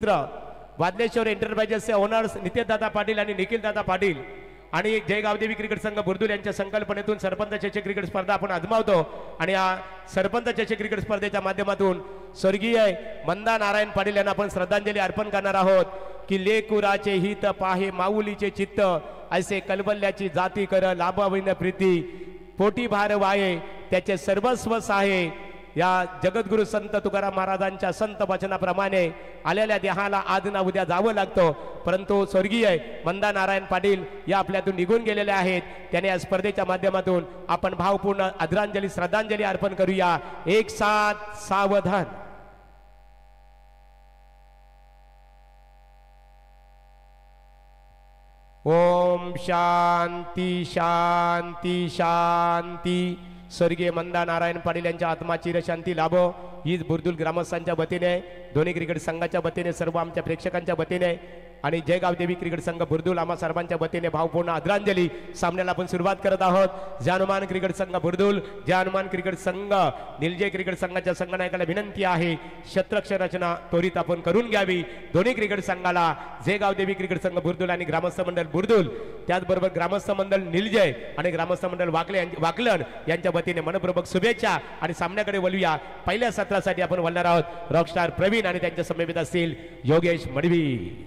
वादलेश्वर एंटरप्राइजेसचे owners नितेशदादा Patil आणि निखिलदादा पाटील आणि जय गावदेवी क्रिकेट संघ बुर्दुल यांच्या संकल्पनेतून सरपंच चषक क्रिकेट स्पर्धा आपण आजमावतो आणि या सरपंच चषक क्रिकेट स्पर्धेच्या माध्यमातून स्वर्गीय मंदा नारायण पाटील यांना आपण श्रद्धांजली अर्पण करणार आहोत की लेकुराचे हित पाहे माऊलीचे चित्त ऐसे कलबल्याची जाती कर लाभाविन प्रीती पोटी भार वाये त्याचे सर्वस्व साहे। या जगद्गुरु संत तुकाराम महाराजांच्या संत वचनाप्रमाणे आलेल्या देहाला आज ना उद्या जावं लागतं, परंतु स्वर्गीय मंदा नारायण पाटील या आपल्यातून निघून गेलेले आहेत। त्याने या स्पर्धेच्या माध्यमातून आपण भावपूर्ण आदरांजली श्रद्धांजली अर्पण करूया। एक साथ सावधान। ओम शांती शांती शांती। स्वर्गीय मंदा नारायण पाटील यांच्या आत्माची शांती लाभो हीच बुर्दुल ग्रामस्थांच्या वतीने, दोन्ही क्रिकेट संघाच्या वतीने, सर्व आमच्या प्रेक्षकांच्या वतीने आणि जय गावदेवी क्रिकेट संघ बुर्दुल आम्हा सर्वांच्या वतीने भावपूर्ण आदरांजली। सामन्याला आपण सुरुवात करत आहोत। जय हनुमान क्रिकेट संघ बुर्दुल, जय हनुमान क्रिकेट संघ निलजे क्रिकेट संघाच्या संघनायकाला विनंती आहे शतरक्षक रचना त्वरित आपण करून घ्यावी। दोन्ही क्रिकेट संघाला जय गावदेवी क्रिकेट संघ बुर्दुल आणि ग्रामस्थ मंडळ बुर्दुल, त्याचबरोबर ग्रामस्थ मंडळ निलजे आणि ग्रामस्थ मंडळ वाकलन यांच्या वतीने मनपूर्वक शुभेच्छा आणि सामन्याकडे वळूया। पहिल्या सत्रासाठी आपण वळणार आहोत रॉकस्टार प्रवीण आणि त्यांच्या समवेत असतील योगेश मडवी।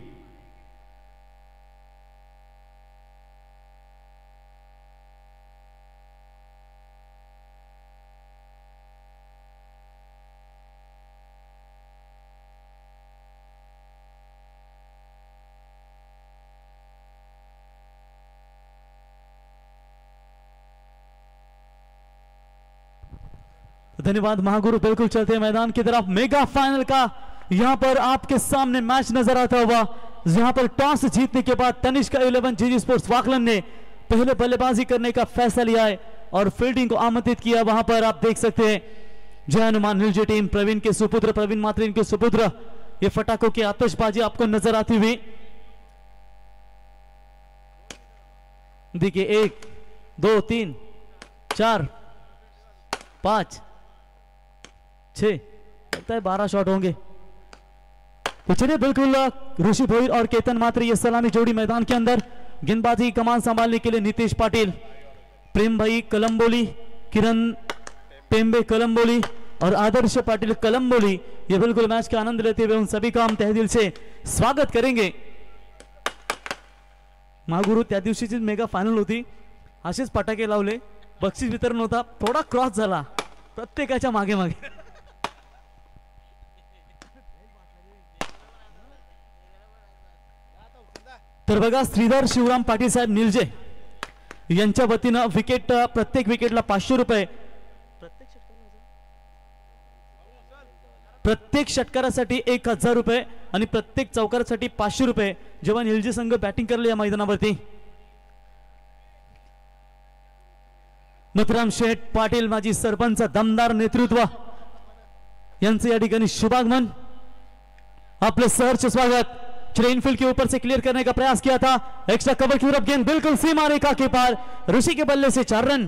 धन्यवाद महागुरु। बिल्कुल चलते मैदान की तरफ मेगा फाइनल का यहां पर आपके सामने मैच नजर आता हुआ, जहां पर टॉस जीतने के बाद तनिष्क 11 जीजी स्पोर्ट्स वाकलन ने पहले बल्लेबाजी करने का फैसला लिया है और फील्डिंग को आमंत्रित किया। वहां पर आप देख सकते हैं जय हनुमान निलजे टीम प्रवीण के सुपुत्र प्रवीण मात्रेन के सुपुत्र, ये फटाकों की आतिशबाजी आपको नजर आती हुई। देखिए 1 2 3 4 5 6 लगता है 12 शॉट होंगे। तो चलिए बिल्कुल ऋषि भोईर और केतन मात्रे ये सलामी जोड़ी मैदान के अंदर। गेंदबाजी कमान संभालने के लिए नीतीश पाटिल, प्रेम भाई कलम्बोली, किरण पेम्बे कलम्बोली और आदर्श पाटिल कलम्बोली, ये बिल्कुल मैच का आनंद लेते हुए उन सभी का हम तहे दिल से स्वागत करेंगे। महागुरु त्या दिवशीची मेगा फायनल होती, असेच फटाके लावले, बक्षीस वितरण होता, थोडा क्रॉस झाला प्रत्येकाच्या मागे मागे। तर बघा श्रीधर शिवराम पाटील साहेब निलजे यांच्या वतीनं विकेट, प्रत्येक विकेटला 500 रुपये, प्रत्येक षटकारासाठी 1000 रुपये आणि प्रत्येक चौकारासाठी 500 रुपये जेव्हा निलजे संघ बॅटिंग करले या मैदानावरती। मथुराम शेठ पाटील माजी सरपंच दमदार नेतृत्व यांचे या ठिकाणी शुभागमन, आपले सहर्ष स्वागत। इनफील्ड के ऊपर से क्लियर करने का प्रयास किया था, एक्स्ट्रा कवर की तरफ गेंद बिल्कुल सीमा रेखा के पार, ऋषि के बल्ले से 4 रन।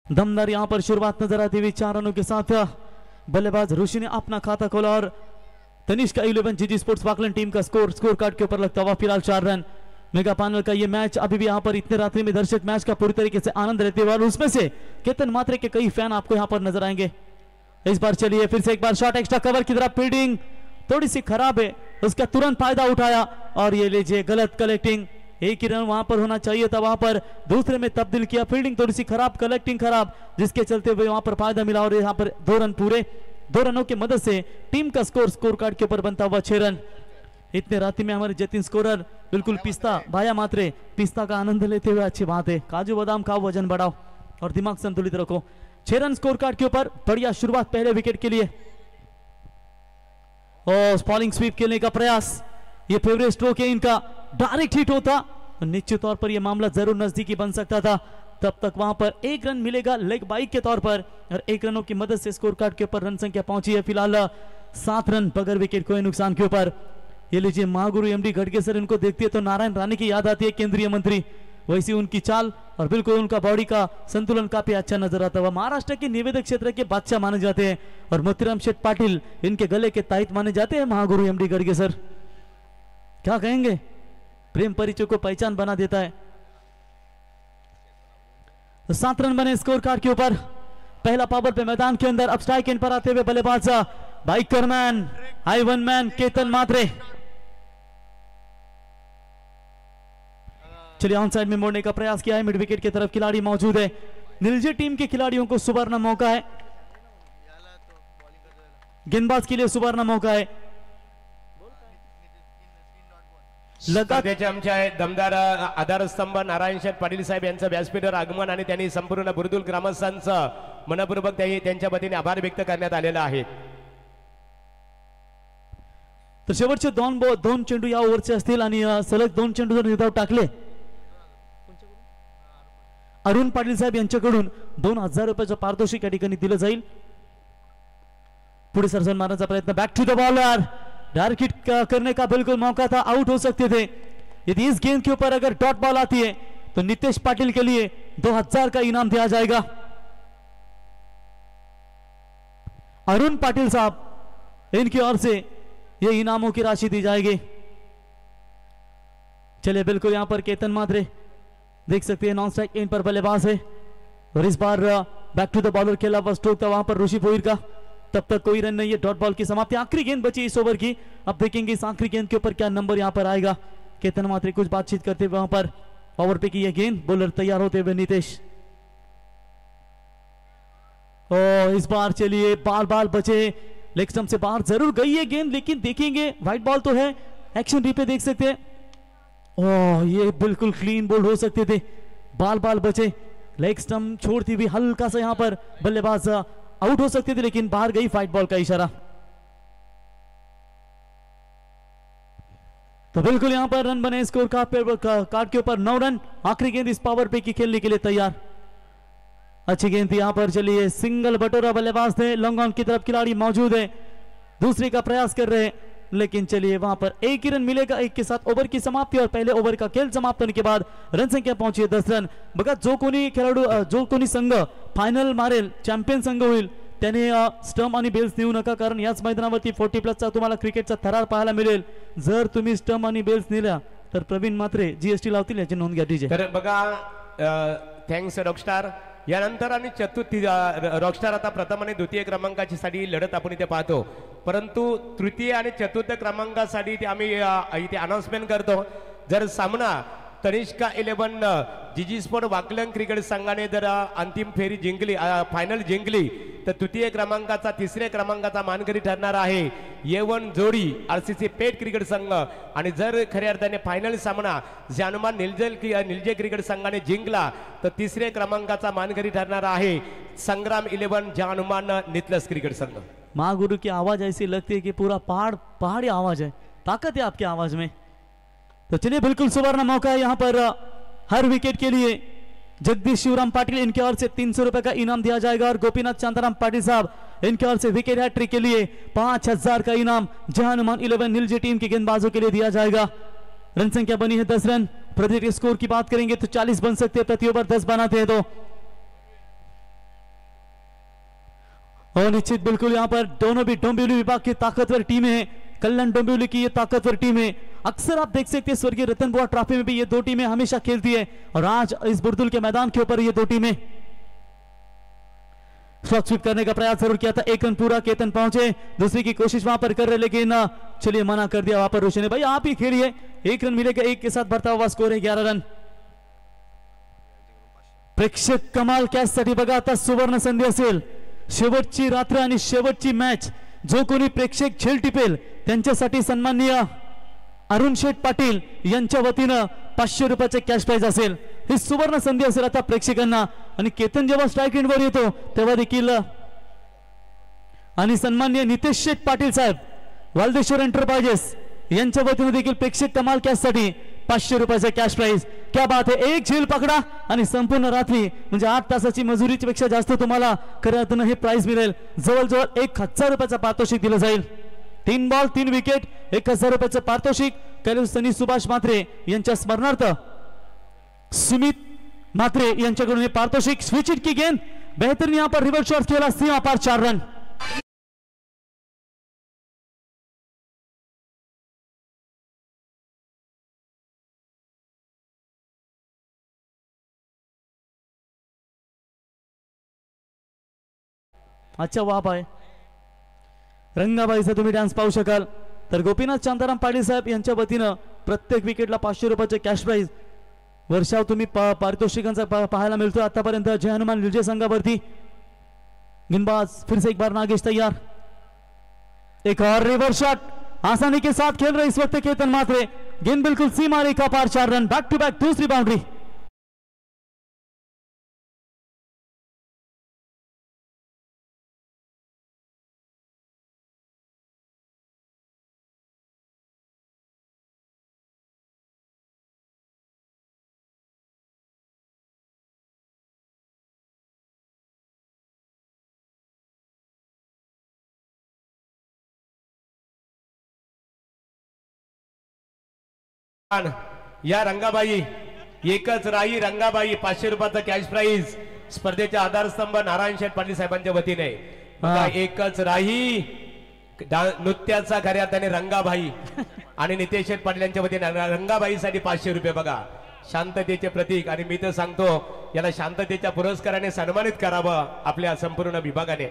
दमदार यहां पर शुरुआत नजर आती हुई 4 रनों के साथ बल्लेबाज ऋषि ने अपना खाता खोला और तनिष्क 11 जीजी स्पोर्ट्स वाकलन टीम का स्कोर कार्ड के ऊपर लगता हुआ फिलहाल 4 रन। मेगा फाइनल का ये मैच अभी भी यहाँ पर इतने रात्रि में दर्शक मैच का पूरी तरीके से आनंद लेते हुए और उसमें से केतन मात्रे के कई फैन आपको यहाँ पर नजर आएंगे। इस बार चलिए फिर से एक बार शॉट एक्स्ट्रा कवर की तरफ, फील्डिंग थोड़ी सी खराब है, उसका तुरंत फायदा उठाया और ये लीजिए गलत कलेक्टिंग, एक ही रन वहां पर होना चाहिए था, वहां पर दूसरे में तब्दील किया। फील्डिंग थोड़ी सी खराब, कलेक्टिंग खराब, जिसके चलते हुए वहां पर फायदा मिला और यहाँ पर 2 रन पूरे, 2 रनों की मदद से टीम का स्कोर कार्ड के ऊपर बनता हुआ 6 रन। इतने रात्रि में हमारे जतिन स्कोरर बिल्कुल पिस्ता भाया मात्रे, पिस्ता का आनंद लेते हुए अच्छी बात है, काजू बादाम खाओ, वजन बढ़ाओ और दिमाग संतुलित रखो। 6 रन स्कोर कार्ड के ऊपर, बढ़िया शुरुआत पहले विकेट के लिए और स्पॉलिंग स्वीप खेलने का प्रयास, ये फेवरेट स्ट्रोक है इनका, डायरेक्ट हिट होता निश्चित तौर पर यह मामला जरूर नजदीकी बन सकता था। तब तक वहां पर 1 रन मिलेगा लेग बाइक के तौर पर और 1 रनों की मदद से स्कोर कार्ड के ऊपर रन संख्या पहुंची है फिलहाल 7 रन बगैर विकेट कोई नुकसान के ऊपर। ये लीजिए महागुरु एमडी गडगे सर, इनको देखती है तो नारायण राणे की याद आती है, केंद्रीय मंत्री वैसी उनकी चाल और बिल्कुल उनका बॉडी का संतुलन काफी अच्छा नजर आता है। महाराष्ट्र के निवेदक क्षेत्र के बादशाह माने जाते हैं और मोतीराम शेठ पाटिल इनके गले के ताईत माने जाते हैं। महागुरु एमडी गर्गे सर क्या कहेंगे, प्रेम परिचय को पहचान बना देता है। तो 7 रन बने स्कोर कार्ड के ऊपर। पहला पावर पे मैदान के अंदर अब स्ट्राइक एंड पर आते हुए बल्लेबाज biker man high one man Ketan Mhatre. चलिए ऑन साइड में मोड़ने का प्रयास किया है, मिड विकेट की तरफ खिलाड़ी मौजूद है। नीलजे टीम के खिलाड़ियों को सुवर्ण मौका है, गेंदबाज के लिए सुवर्ण मौका है। स्पर्धेचे आमचे आहे दमदार आधारस्तंभ नारायण शेठ पाटील साहेब यांचं व्यासपीठावर आगमन आणि त्यांनी संपूर्ण बुर्दुल ग्रामस्थांचं मनपूर्वक त्यांच्या वतीने आभार व्यक्त करण्यात आलेला आहे। तर शेवटचे दोन चेंडू या ओव्हरचे असतील आणि सलग 2 चेंडू जर विधाऊट टाकले अरुण पाटील साहेब यांच्याकडून 2000 रुपयाचं पारितोषिक या ठिकाणी दिलं जाईल। पुढे सरसन मारण्याचा प्रयत्न, back to the bowler, direct hit करने का बिल्कुल मौका था, आउट हो सकते थे। यदि इस गेंद के ऊपर अगर डॉट बॉल आती है तो नितेश पाटिल के लिए 2000 का इनाम दिया जाएगा। अरुण पाटिल साहब इनकी ओर से ये इनामों की राशि दी जाएगी। चलिए बिल्कुल यहां पर केतन मात्रे देख सकते हैं नॉन स्ट्राइक एंड पर बल्लेबाज है और इस बार बैक टू द बॉलर खेला हुआ स्ट्रोक था वहां पर ऋषि भोईर का। तब तक कोई रन नहीं है, डॉट बॉल की समाप्ति। आखिरी गेंद बची इस ओवर की, अब देखेंगे इस आखिरी गेंद के ऊपर क्या नंबर यहां पर आएगा। केतन मात्रे कुछ बातचीत करते हुए वहां पर पावर पे की यह गेंद, बॉलर तैयार होते हुए नितेश। और इस बार चलिए बाल बाल बचे, लेग स्टंप से बाहर जरूर गई है गेंद, लेकिन देखेंगे व्हाइट बॉल तो है, एक्शन रिप्ले देख सकते हैं। ओह ये बिल्कुल क्लीन बोल्ड हो सकते थे, बाल बाल बचे, लेग स्टंप छोड़ती हुई हल्का सा यहां पर बल्लेबाज आउट हो सकते थे, लेकिन बाहर गई व्हाइट बॉल का इशारा। तो बिल्कुल यहां पर रन बने स्कोर कार्ड के ऊपर 9 रन। आखिरी गेंद इस पावर पे की खेलने के लिए तैयार, अच्छी गेंद थी यहां पर। चलिए सिंगल बटोरा बल्लेबाज थे, लॉन्ग ऑन की तरफ खिलाड़ी मौजूद है, दूसरे का प्रयास कर रहे हैं, लेकिन चलिए वहां पर एक ही रन मिलेगा। एक के साथ ओव्हर की समाप्ति और पहले ओव्हर का खेळ समाप्त होने के बाद रन संख्या पहुंची 10 रन। बघा जो कोणी खेळाडू जो कोणी संघ फायनल मारेल, चॅम्पियन संघ होईल, त्याने स्टंप आणि बेल्स नेऊ नका, कारण याच मैदानावरती 40+ चा तुम्हाला क्रिकेटचा थरार पाहायला मिळेल। जर तुम्ही स्टंप आणि बेल्स नेल्या तर प्रवीण मात्रे जीएसटी लावतील, याची नोंद घ्या डीजे। तर बघा थँक्स रॉकस्टार। यानंतर आणि चतुर्थी रॉकस्टार आता प्रथम आणि द्वितीय क्रमांकाची साठी लढत आपण इथे पाहतो, परंतु तृतीय आणि चतुर्थ क्रमांकासाठी ते आम्ही इथे अनाउन्समेंट करतो। जर सामना तनिष्का 11 जीजी स्पोर्ट वाकलन क्रिकेट संघाने जर अंतिम फेरी जिंकली, फायनल जिंकली, तर तृतीय क्रमांकाचा तिसऱ्या क्रमांकाचा मानकरी ठरणार आहे येवन जोडी आरसीसी पेट क्रिकेट संघ। आणि जर खऱ्या अर्थाने फायनल सामना जानुमान निलजे क्रिकेट संघाने जिंकला तर तिसऱ्या क्रमांकाचा मानकरी ठरणार आहे संग्राम 11 जानुमान नितलस क्रिकेट संघ। महागुरु की आवाज ऐसी लगती है कि पूरा पहाड़ी आवाज है, ताकत है आपकी आवाज में। तो चलिए बिल्कुल सुवर्ण मौका है यहाँ पर हर विकेट के लिए। जगदीश शिवराम पाटिल इनके ओर से 300 रुपए का इनाम दिया जाएगा और गोपीनाथ शांताराम पाटिल साहब इनके ओर से विकेट हैट्रिक के लिए 5000 का इनाम जहानुमान 11 नीलजे टीम के गेंदबाजों के लिए दिया जाएगा। रन संख्या बनी है 10 रन। प्रति स्कोर की बात करेंगे तो 40 बन सकते हैं, प्रति ओवर 10 बनाते हैं तो। और निश्चित बिल्कुल यहाँ पर दोनों भी डोंबिवली विभाग की ताकतवर टीमें हैं। कल्याण डोंबिवली की ये ताकतवर टीम है। अक्सर आप देख सकते हैं स्वर्गीय रतन बुआ ट्रॉफी में भी ये दो टीमें हमेशा खेलती है और आज इस बुर्दुल के मैदान के ऊपर ये दो टीमें शॉट स्वीप करने का प्रयास जरूर किया था। 1 रन पूरा, केतन पहुंचे, दूसरी की कोशिश वहां पर कर रहे, लेकिन चलिए मना कर दिया वहां पर रोशन ने, भाई आप ही खेलिए, 1 रन मिलेगा, 1 के साथ बढ़ता हुआ स्कोर है 11 रन। प्रेक्षक कमाल कॅचसाठी बघा आता सुवर्ण संधी असेल, शेवटची रात्र आणि शेवटची मॅच। जो कोणी प्रेक्षक झेल टिपेल त्यांच्यासाठी सन्माननीय अरुण शेठ पाटील यांच्या वतीनं 500 रुपयाचे कॅश प्राइज असेल। ही सुवर्ण संधी असेल आता प्रेक्षकांना। आणि केतन जेव्हा स्ट्राइक एंडवर येतो तेव्हा देखील आणि सन्माननीय नितेश शेठ पाटील साहेब वालदेश्वर एंटरप्राइजेस यांच्या वतीनं देखील प्रेक्षक कमाल कॅचसाठी 500 रुपयाचे कॅश प्राइज। क्या बात है, एक झेल पकडा आणि संपूर्ण रात्री म्हणजे 8 तासाची मजुरीच्या पेक्षा जास्त तुम्हाला खऱ्या अर्थानं हे प्राइज मिळेल। जवळजवळ 1000 रुपयाचा पारितोषिक दिलं जाईल। 3 बॉल 3 विकेट 1000 रुपयाचं पारितोषिक कैलास सनी सुभाष मात्रे यांच्या स्मरणार्थ सुमित म्हात्रे यांच्याकडून हे पारितोषिक। स्विचिट की गेंद, बेहतरीन यहां पर रिवर्स शॉट खेला, सीमा पार 4 रन। अच्छा वाह आहे रंगाबाईचा तुम्ही डान्स पाहू शकाल। तर गोपीनाथ शांताराम पाटील साहेब यांच्या वतीनं प्रत्येक विकेटला 500 रुपयाचे कॅश प्राइज वर्षाव तुम्ही पारितोषिकांचा पाहायला मिळतो आतापर्यंत। जय हनुमान विजय संघावरती गेंदबाज फिर से एक बार नागेश तैयार, एक और रिवर्स शॉट आसानी के साथ खेल रहे इस वक्त केतन म्हात्रे। गेंद बिल्कुल सीमा रेखा पार 4 रन, बैक टू बैक दूसरी बाउंड्री। या रंगाबाई एकच राही रंगाबाई 500 रुपयाचा कॅश प्राइज स्पर्धेचे आधारस्तंभ नारायण शेठ पाटील साहेबांच्या वतीने। बघा एकच राही नृत्याचा खऱ्या अर्थाने रंगाबाई आणि नितेश शेठ पाटील यांच्या वतीने रंगाबाईसाठी 500 रुपये। बघा शांततेचे प्रतीक, आणि मी तर सांगतो याला शांततेच्या पुरस्काराने सन्मानित करावं आपल्या संपूर्ण विभागाने।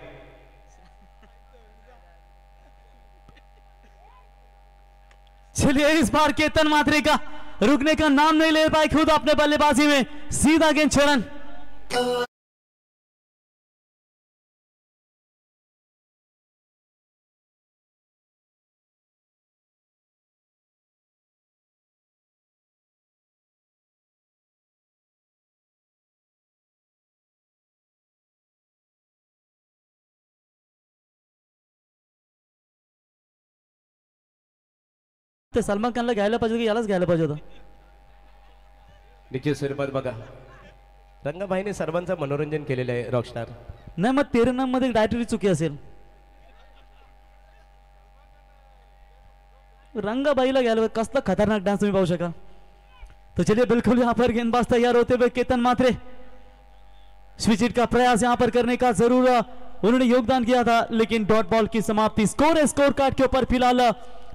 चलिए इस बार केतन म्हात्रे का रुकने का नाम नहीं ले पाए, खुद अपने बल्लेबाजी में सीधा गेंद 6 रन। ते सलमान खानला घ्यायला पाहिजे की यालाच घ्यायला पाहिजे होतं निश्चित स्वरूपात। बघा रंगाबाईने सर्वांचं मनोरंजन केलेलं आहे रॉकस्टार। नाही मग 13 नंबर मध्ये डायरेक्टली चुकी असेल, रंगाबाईला घ्यायला कसला खतरनाक डांस तुम्ही पाहू शकाल। तो चलिए बिल्कुल यहाँ पर गेंदबाज तैयार होते हुए केतन म्हात्रे, स्विच हिट का प्रयास यहाँ पर करने का जरूर उन्होंने योगदान किया था, लेकिन डॉट बॉल की समाप्ति। स्कोर है स्कोर कार्ड के ऊपर फिलहाल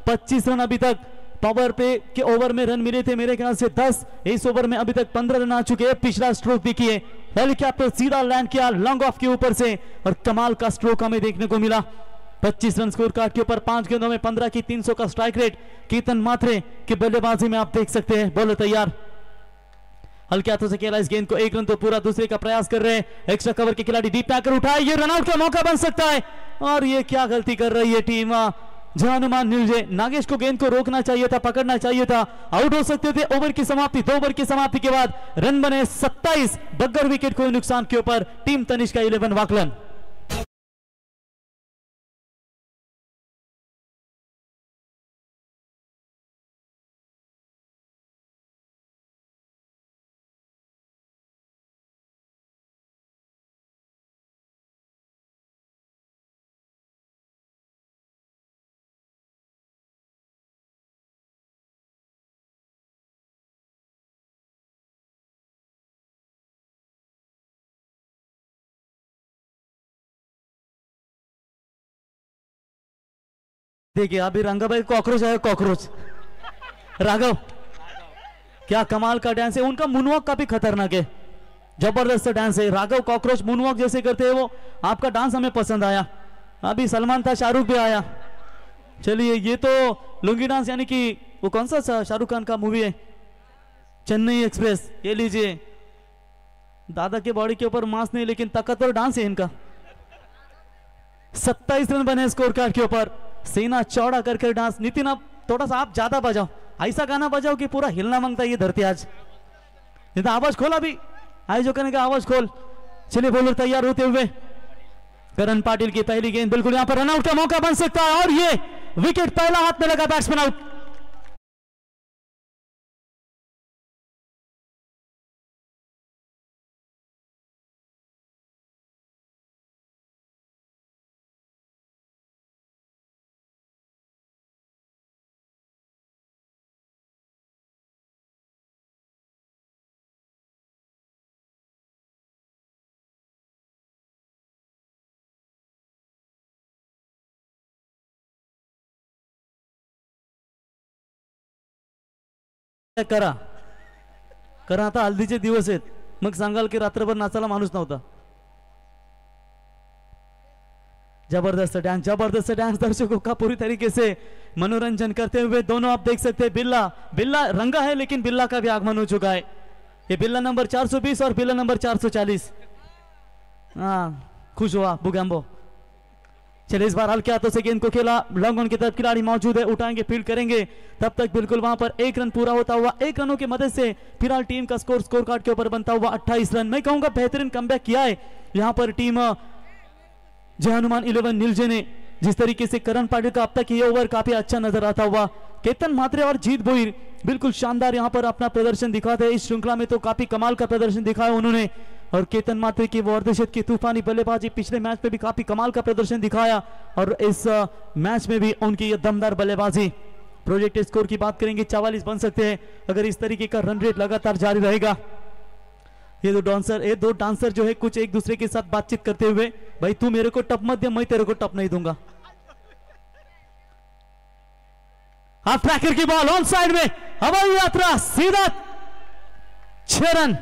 25 रन अभी तक। पावर पे के ओवर में रन मिले थे मेरे ख्याल से 10, इस ओवर में अभी तक 15 रन आ चुके हैं। पिछला स्ट्रोक देखिए, हेलीकॉप्टर सीधा लैंड किया लॉन्ग ऑफ के ऊपर से और कमाल का स्ट्रोक हमें देखने को मिला। 25 रन स्कोर कार्ड के ऊपर, 5 गेंदों में 15 की 300 का स्ट्राइक रेट। केतन म्हात्रे की बल्लेबाजी में आप देख सकते हैं। बॉलर तैयार, हल्के हाथों से खेला इस गेंद को, 1 रन तो पूरा दूसरे का प्रयास कर रहे हैं। एक्स्ट्रा कवर के खिलाड़ी डीप टैकर उठाए, ये रनआउट का मौका बन सकता है। और ये क्या गलती कर रही है टीम जय हनुमान न्यूजे। नागेश को गेंद को रोकना चाहिए था, पकड़ना चाहिए था, आउट हो सकते थे। ओवर की समाप्ति, 2 ओवर की समाप्ति के बाद रन बने 27 बगैर विकेट कोई नुकसान के ऊपर। टीम तनिष्क का 11 वाकलन। देखिए अभी रंगाबाई कॉकरोच है, कॉकरोच राघव क्या कमाल का डांस है उनका। मूनवॉक काफी खतरनाक है, जबरदस्त डांस है। राघव कॉकरोच मूनवॉक जैसे करते हैं वो, आपका डांस हमें पसंद आया। अभी सलमान था, शाहरुख भी आया। चलिए ये तो लुंगी डांस यानी कि वो कौन सा शाहरुख खान का मूवी है, चेन्नई एक्सप्रेस। ये लीजिए, दादा के बॉडी के ऊपर मांस नहीं लेकिन ताकतवर डांस है इनका। 27 रन बने स्कोर कार्ड के ऊपर, सीना चौड़ा करके डांस। नितिन अब थोड़ा सा आप ज्यादा बजाओ, ऐसा गाना बजाओ कि पूरा हिलना मांगता है ये धरती आज। नितिन आवाज खोल, अभी आयोजक करने का आवाज खोल। चलिए बॉलर तैयार होते हुए, करण पाटिल की पहली गेंद, बिल्कुल यहां पर रनआउट का मौका बन सकता है। और ये विकेट पहला हाथ में लगा, बैट्समैन आउट। करा करा, आता हल्दीचे दिवस आहेत, मग सांगाल की रात्रभर नाचायला माणूस नव्हता. जबरदस्त डांस दर्शकों का पूरी तरीके से मनोरंजन करते हुए दोनों आप देख सकते हैं. बिल्ला बिल्ला रंगा है लेकिन बिल्ला का भी आगमन हो चुका है. ये बिल्ला नंबर 420 और बिल्ला नंबर 440. हाँ खुश हुआ बुगैम्बो. चलिए इस बार हल्के हाथों से गेंद को खेला, लॉन्ग ऑन की तरफ खिलाड़ी मौजूद है, उठाएंगे फील्ड करेंगे. तब तक बिल्कुल वहां पर एक रन पूरा होता हुआ, 1 रनों की मदद से फिलहाल टीम का स्कोर कार्ड के ऊपर बनता हुआ 28 रन. मैं कहूंगा बेहतरीन कमबैक किया है यहां पर टीम जय हनुमान 11 नीलजे ने. जिस तरीके से करण पाटिल का अब तक ये ओवर काफी अच्छा नजर आता हुआ, केतन म्हात्रे और जीत भोईर बिल्कुल शानदार यहां पर अपना प्रदर्शन दिखाते हैं. इस श्रृंखला में तो काफी कमाल का प्रदर्शन दिखाया उन्होंने. और केतन म्हात्रे की वो अर्धशतक की तूफानी बल्लेबाजी, पिछले मैच में भी काफी कमाल का प्रदर्शन दिखाया और इस मैच में भी उनकी ये दमदार बल्लेबाजी. प्रोजेक्ट स्कोर की बात करेंगे 44 बन सकते हैं अगर इस तरीके का रन रेट लगातार जारी रहेगा. ये दो डांसर जो है कुछ एक दूसरे के साथ बातचीत करते हुए, भाई तू मेरे को टप मत दे, मैं तेरे को टप नहीं दूंगा. हाफ ट्रैकर की बॉल ऑन साइड में, हवाई यात्रा सीधा 6 रन.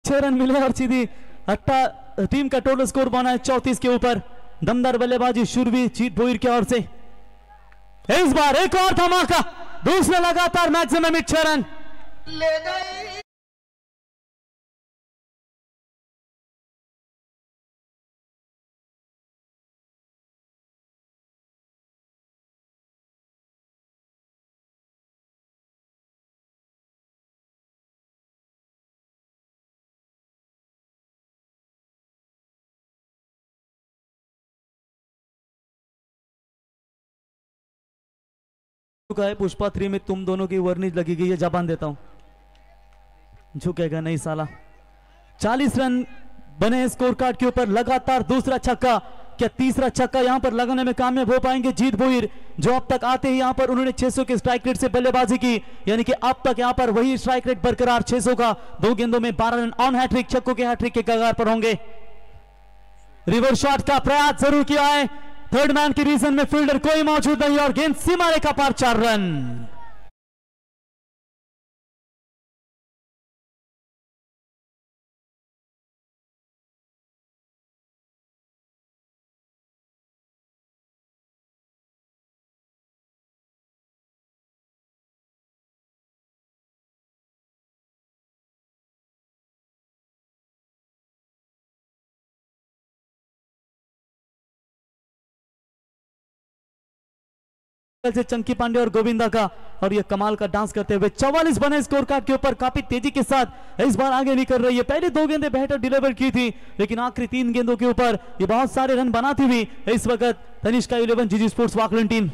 रन मिले और सीधी टीम का टोटल स्कोर बना है 34 के ऊपर. दमदार बल्लेबाजी शूरवीर जीत भोईर की ओर से. इस बार एक और धमाका, दूसरा लगातार मैक्सिमम 6 रन. है पुष्पा 3 में तुम दोनों की वर्निज लगी गई है, जबान देता हूं झुकेगा नहीं साला. 40 रन बने स्कोर कार्ड के ऊपर, लगातार दूसरा छक्का, क्या तीसरा छक्का यहां पर लगाने में कामयाब हो पाएंगे जीत भोईर, जो अब तक आते ही यहां पर उन्होंने 600 के स्ट्राइक रेट से बल्लेबाजी की, यानी कि अब तक यहां पर वही स्ट्राइक रेट बरकरार 600 का. 2 गेंदों में 12 रन ऑन हैट्रिक, छक्कों के हैट्रिक के कगार पर होंगे. रिवर्स शॉट का प्रयास जरूर किया है, थर्ड मैन की रीजन में फील्डर कोई मौजूद नहीं और गेंद सीमा रेखा पार 4 रन. से चंकी पांडे और गोविंदा का, और ये कमाल का डांस करते हुए 44 बने स्कोर कार्ड के ऊपर, काफी तेजी के साथ इस बार आगे निकल रही है. पहले 2 गेंदें बेहतर डिलीवर की थी लेकिन आखिरी 3 गेंदों के ऊपर ये बहुत सारे रन बनाती हुई इस वक्त तनिष्का 11 जीजी स्पोर्ट्स वाकलन टीम.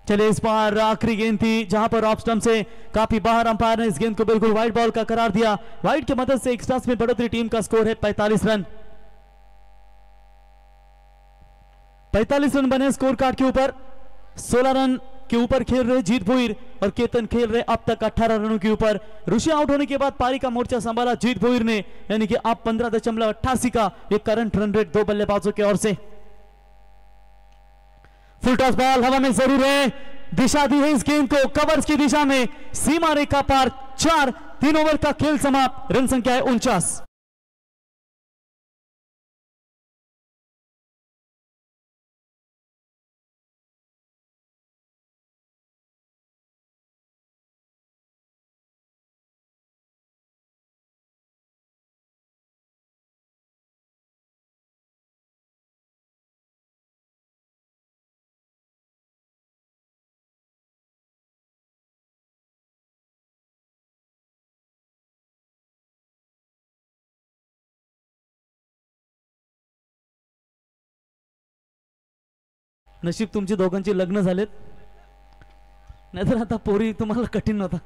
चले इस बार आखिरी गेंद थी जहां पर ऑफ स्टंप से काफी बाहर अंपायर ने इस गेंद को बिल्कुल वाइड बॉल का करार दिया. वाइड की मदद से एक्स्ट्रास में बढ़ोतरी, टीम का स्कोर है 45 रन. 45 रन बने स्कोर कार्ड के ऊपर. 16 रन के ऊपर खेल रहे जीत भोईर और केतन खेल रहे अब तक 18 रनों के ऊपर. ऋषि आउट होने के बाद पारी का मोर्चा संभाला जीत भोईर ने, यानी कि अब 15.88 का ये करंट रन रेट 2 बल्लेबाजों की ओर से. फुल टॉस बॉल हवा में जरूर है, दिशा दी है इस गेंद को कवर्स की दिशा में, सीमा रेखा पार 4. 3 ओवर का खेल समाप्त, रन संख्या है 49. नशीब तुमची दोघांची लग्न झालेत, नाहीतर आता पोरी तुम्हाला कठीण होता.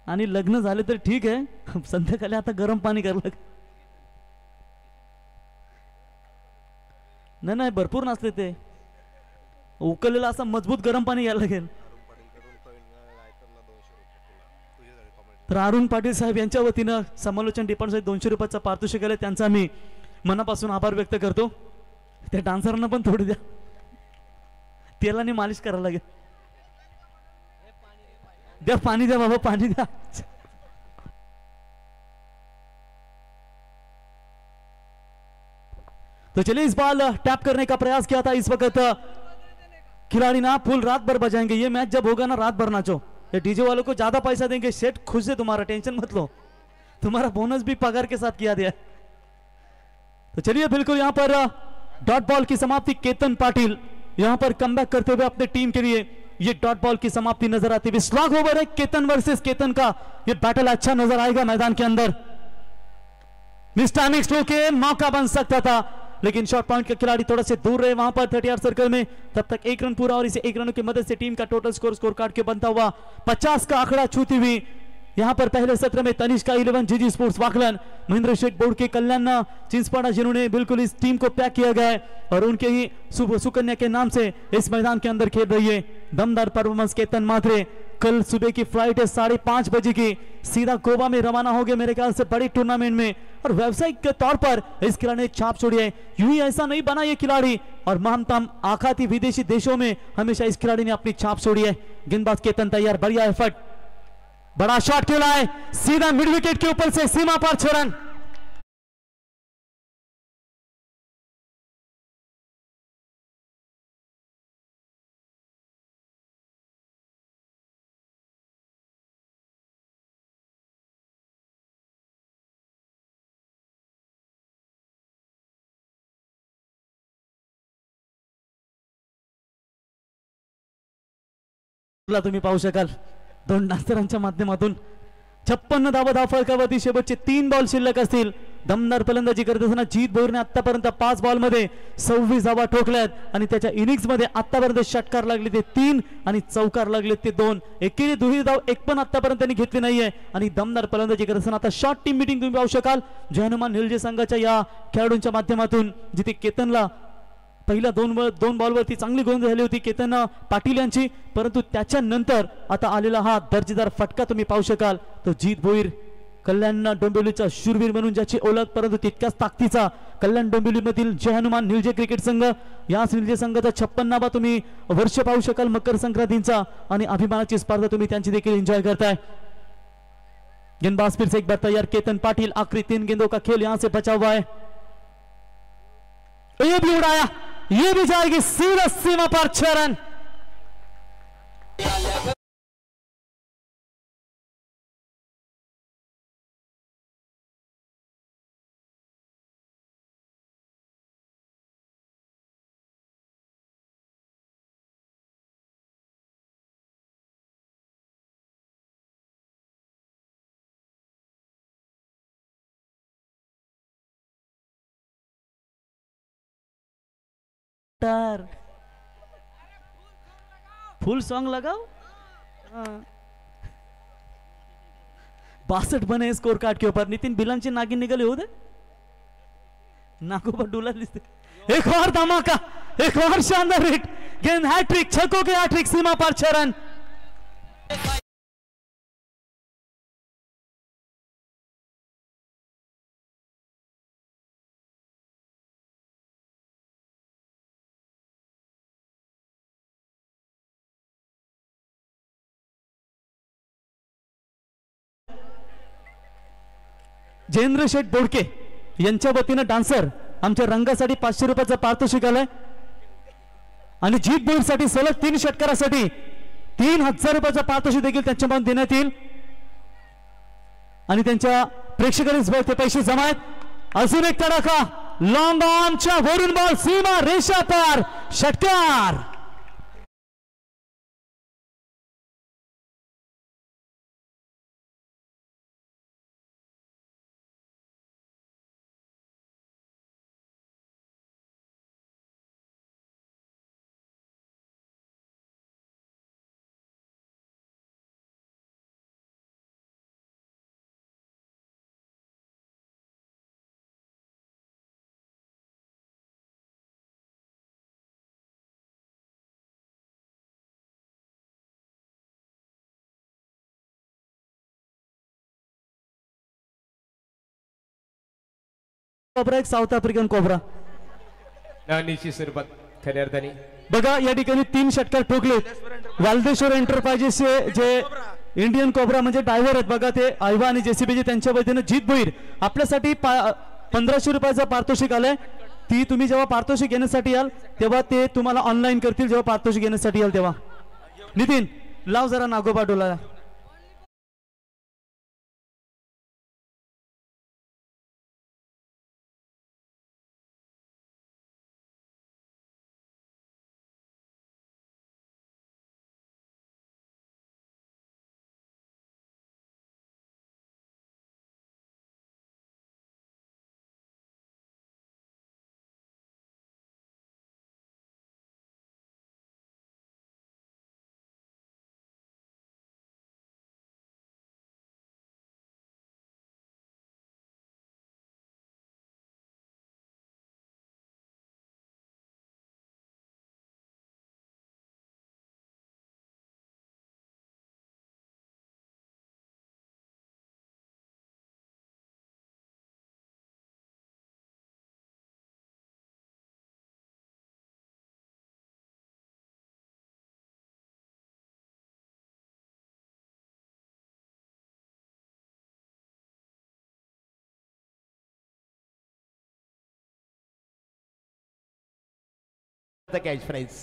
आणि लग्न झाले तर ठीक आहे, संध्याकाळी आता गरम पाणी करायला नाही नाही भरपूर नसले ते उकळलेलं असं मजबूत गरम पाणी घ्यायला लागेल. तर अरुण पाटील साहेब यांच्या वतीनं समालोचन डिपार्टमेंट 200 रुपयाचा पारितोषिक आले, त्यांचा मी मनापासून आभार व्यक्त करतो. त्या डान्सरांना पण थोडी द्या, तेलाने मालिश करायला लागेल. द्या पाणी, द्या बाबा पाणी द्या. तो चलिए इस बॉल टैप करने का प्रयास किया था. इस वक्त खिलाड़ी ना फुल रात भर बजाएंगे. ये मैच जब होगा ना रात भर नाचो. ये डीजे वालों को ज्यादा पैसा देंगे, सेट खुश है, तुम्हारा टेंशन मत लो, तुम्हारा बोनस भी पगार के साथ किया दिया. तो चलिए बिल्कुल यहाँ पर डॉट बॉल की समाप्ति. केतन पाटिल यहाँ पर कमबैक करते हुए अपने टीम के लिए ये डॉट बॉल की समाप्ति नजर आती हुई. स्लॉग ओवर है केतन वर्सेस केतन का. ये बैटल अच्छा नजर आएगा मैदान के अंदर. मिस्टर स्ट्रोक के मौका बन सकता था, लेकिन शॉर्ट पॉइंट के खिलाड़ी थोड़ा से दूर रहे वहां पर 30 यार्ड सर्कल में. तब तक एक रन पूरा और इसे एक रनों की मदद से टीम का टोटल स्कोर कार्ड के बनता हुआ 50 का आंकड़ा छूती हुई. यहां पर पहले सत्र में तनिष्का 11 जीजी स्पोर्ट्स वाकलन महेंद्र शेख बोर्ड के कल्याण चिंसपाड़ा जिन्होंने बिल्कुल इस टीम को पैक किया गया है और उनके ही सुकन्या के नाम से इस मैदान के अंदर खेल रही है. दमदार परफॉर्मेंस केतन मात्रे. कल सुबह की फ्लाइट है 5:30 बजे की, सीधा गोवा में रवाना हो गए मेरे ख्याल से बड़ी टूर्नामेंट में. और व्यावसायिक के तौर पर इस खिलाड़ी ने छाप छोड़ी है. यूं ही ऐसा नहीं बना ये खिलाड़ी, और महमतम आखाती विदेशी देशों में हमेशा इस खिलाड़ी ने अपनी छाप छोड़ी है. गेंदबाज केतन तैयार, बढ़िया एफर्ट, बड़ा शॉट खेला है सीधा मिड विकेट के ऊपर से सीमा पर 6 रन. तुम्ही पाहू शकाल 2 डान्सरांच्या माध्यमातून 56 धावा फलकावरती. शेवटचे 3 बॉल शिल्लक असतील. दमदार फलंदाजी करत असताना जीत भोईरने आतापर्यंत 5 बॉल मध्ये 26 धावा ठोकल्यात आणि त्याच्या इनिंग्स मध्ये आतापर्यंत षटकार लागले ते 3 आणि चौकार लागले ते 2. एकेरी दुहेरी धाव एक पण आतापर्यंत त्यांनी घेतली नाहीये. आणि दमदार फलंदाजी करत असताना आता शॉर्ट टीम मीटिंग तुम्ही पाहू शकाल जय हनुमान निलजे संघाच्या या खेळाडूंच्या माध्यमातून, जिथे केतनला पहिल्या 2 बॉलवरती चांगली गोलंदाजी झाली होती केतन पाटील यांची, परंतु त्याच्यानंतर आता आलेला हा दर्जेदार फटका तुम्ही पाहू शकाल तो जीत भोईर कल्याण डोंबिवलीचा शूरवीर म्हणून ज्याची ओळख, परंतु तितक्याच ताकदीचा कल्याण डोंबिवलीमधील जय हनुमान निलजे क्रिकेट संघ. याच निलजे संघाचा 56वा तुम्ही वर्ष पाहू शकाल मकर संक्रांतीचा, आणि अभिमानाची स्पर्धा तुम्ही त्यांची देखील एंजॉय करताय. गेंदबाज फिर से एक बार तैयार केतन पाटिल. आखिरी 3 गेंदों का खेल यहां से बचा हुआ है. ये भी उड़ाया, ये भी जाएगी सीधा सीमा पर 6 रन. फुल सॉन्ग लगाओ. 62 बने स्कोर कार्ड के ऊपर. नितिन बिलांची नागिन निकले होते नाको पर डुला लिखते. एक और धमाका, एक और शानदार हिट, गेंद हैट्रिक, छक्कों के हैट्रिक, सीमा पर 6 रन. जयेंद्र शेठ बोडके यांच्या वतीनं डान्सर आमच्या रंगासाठी 500 रुपयाचा पारितोषिक आलाय, आणि जीत बोर्डसाठी सलग 3 षटकारासाठी 3000 रुपयाचा पारितोषिक देखील त्यांच्याकडून देण्यात येईल. आणि त्यांच्या प्रेक्षकांनी ते पैसे जमा आहेत. अजून एक तडाखा, लॉंग ऑनच्या वरून बॉल, सीमा रेषा पार, षटकार. कोबरा एक साऊथ आफ्रिकन कोबरा निश्चित स्वरूपात खऱ्या अर्थाने बघा या ठिकाणी 3 षटकार ठोकले वाल्देश्वर एंटरप्राइजेसचे जे इंडियन कोबरा म्हणजे ड्रायव्हर आहेत बघा ते आयवा आणि जेसीबीचे त्यांच्या वतीनं जीत भोईर आपल्यासाठी 1500 रुपयाचा पारितोषिक आलाय ती तुम्ही जेव्हा पारितोषिक घेण्यासाठी याल तेव्हा ते तुम्हाला ऑनलाईन करतील जेव्हा पारितोषिक घेण्यासाठी याल तेव्हा नितीन लाव जरा नागोबा डोला कॅच प्राइज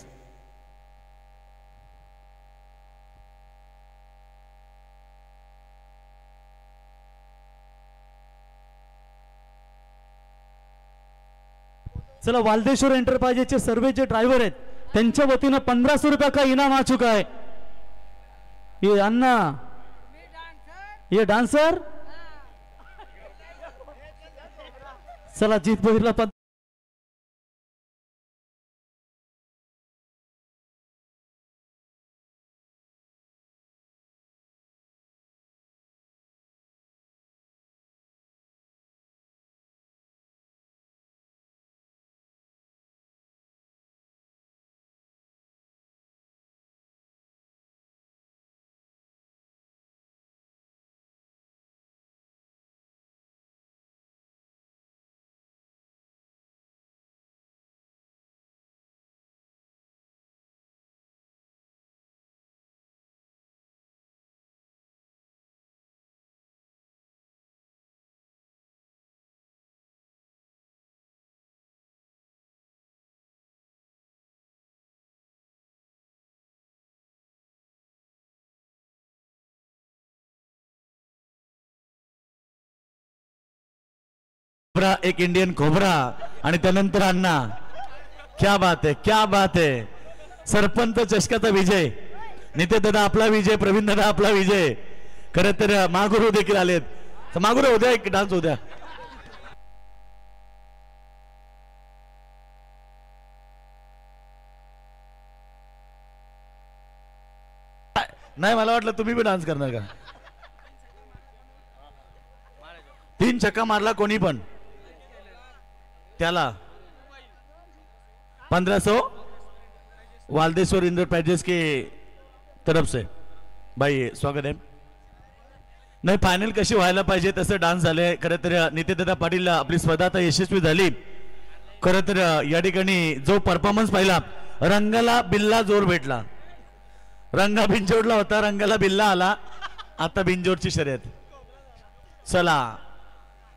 चला वाल्देश्वर एंटरप्राइजेसचे सर्व जे ड्रायव्हर आहेत त्यांच्या वतीनं 1500 रुपये का इनाम आ चुका है ये अन्ना ये डान्सर चला जीत भोईरला एक इंडियन कोबरा आणि त्यानंतर अण्णा क्या बात है सरपंच चषकाचा विजय नितेश दादा आपला विजय प्रवीण दादा आपला विजय खरं तर मागुरू देखील आलेत तर मागुरू उद्या एक डान्स उद्या नाही मला वाटलं तुम्ही बी डान्स करणार का 3 छक्का मारला कोणी पण त्याला 1500 वाल्देश्वर एंटरप्राइजेस के तरफ से भाई स्वागत आहे नाही फायनल कशी व्हायला पाहिजे तसं डान्स झाले खरं तर नितेशदादा पाटील आपली स्पर्धा आता यशस्वी झाली खरं तर या ठिकाणी जो परफॉर्मन्स पाहिला रंगाला बिल्ला जोर भेटला रंगा बिंजोडला होता रंगाला बिल्ला आला आता बिंजोडची शर्यत चला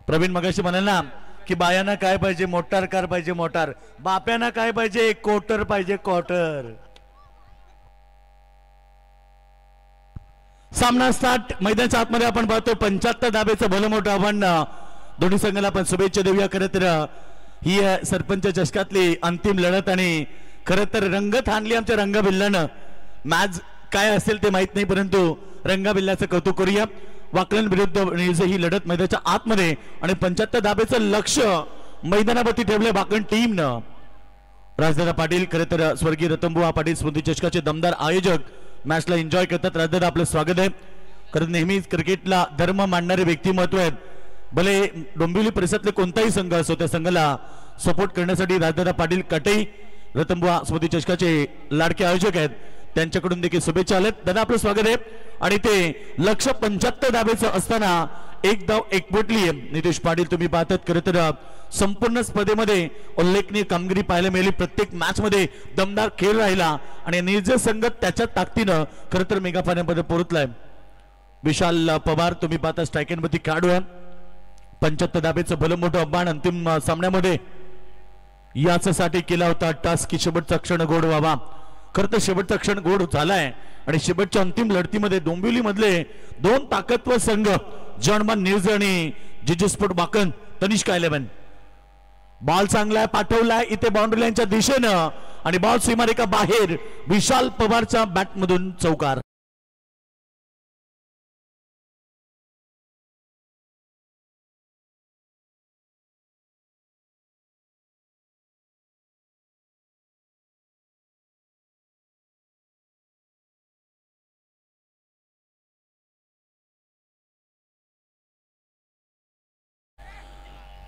प्रवीण मगाशी म्हणाल ना की बायांना काय पाहिजे मोटार कार पाहिजे मोटार बाप्यांना काय पाहिजे कोटर पाहिजे कोटर सामना स्टार्ट मैदानाच्या आतमध्ये आपण पाहतो 75 धाब्याचं भलं मोठं आव्हान दोन्ही संघाला आपण शुभेच्छा देऊया खरं तर ही सरपंच चषकातली अंतिम लढत आणि खरं तर रंगत आणली आमच्या रंगाबिल्लानं मॅच काय असेल ते माहित नाही परंतु रंगाबिल्लाचं कौतुक करूया वाकलन विरुद्ध ही लढत मैदानाच्या आतमध्ये आणि 75 धाब्याचं लक्ष मैदानावरती ठेवले वाकण टीमनं राजदादा पाटील खरं तर स्वर्गीय रतनबुवा पाटील स्मृती चषकाचे दमदार आयोजक मॅचला एन्जॉय करतात राजदादा आपलं स्वागत आहे खरं नेहमीच क्रिकेटला धर्म मांडणारे व्यक्तिमत्व आहेत भले डोंबिवली परिसरातले कोणताही संघ असो त्या संघाला सपोर्ट करण्यासाठी राजदादा पाटील कटई रतनबुवा स्मृती चषकाचे लाडके आयोजक आहेत त्यांच्याकडून देखील शुभेच्छा आल्यात. दादा आपलं स्वागत आहे. आणि ते लक्ष 75 धाब्याचं असताना एक धाव एकवटली आहे. नितेश पाटील तुम्ही पाहतात खरं तर संपूर्ण स्पर्धेमध्ये उल्लेखनीय कामगिरी पाहायला मिळाली. प्रत्येक मॅच मध्ये दमदार खेळ राहिला आणि निर्जय संघ त्याच्या ताकदीनं खरं तर मेगा फायनल मध्ये पोहोचलाय. विशाल पवार तुम्ही पाहता स्ट्रायकेन मध्ये खेळाडू आहे. 75 धाब्याचं भलं मोठं आव्हान अंतिम सामन्यामध्ये याच्यासाठी केला होता टास्क की शेवटचा क्षण गोड व्हावा. खरं तर शेवटचा क्षण गोड झालाय आणि शेवटच्या अंतिम लढतीमध्ये डोंबिवली मधले दोन ताकदवर संघ जर्मन न्यूज आणि जीजी स्पोर्ट वाकण तनिष्का 11 बॉल चांगलाय पाठवलाय इथे बाउंड्री लाईनच्या दिशेनं आणि बॉल सीमारेखा बाहेर. विशाल पवारच्या बॅट मधून चौकार.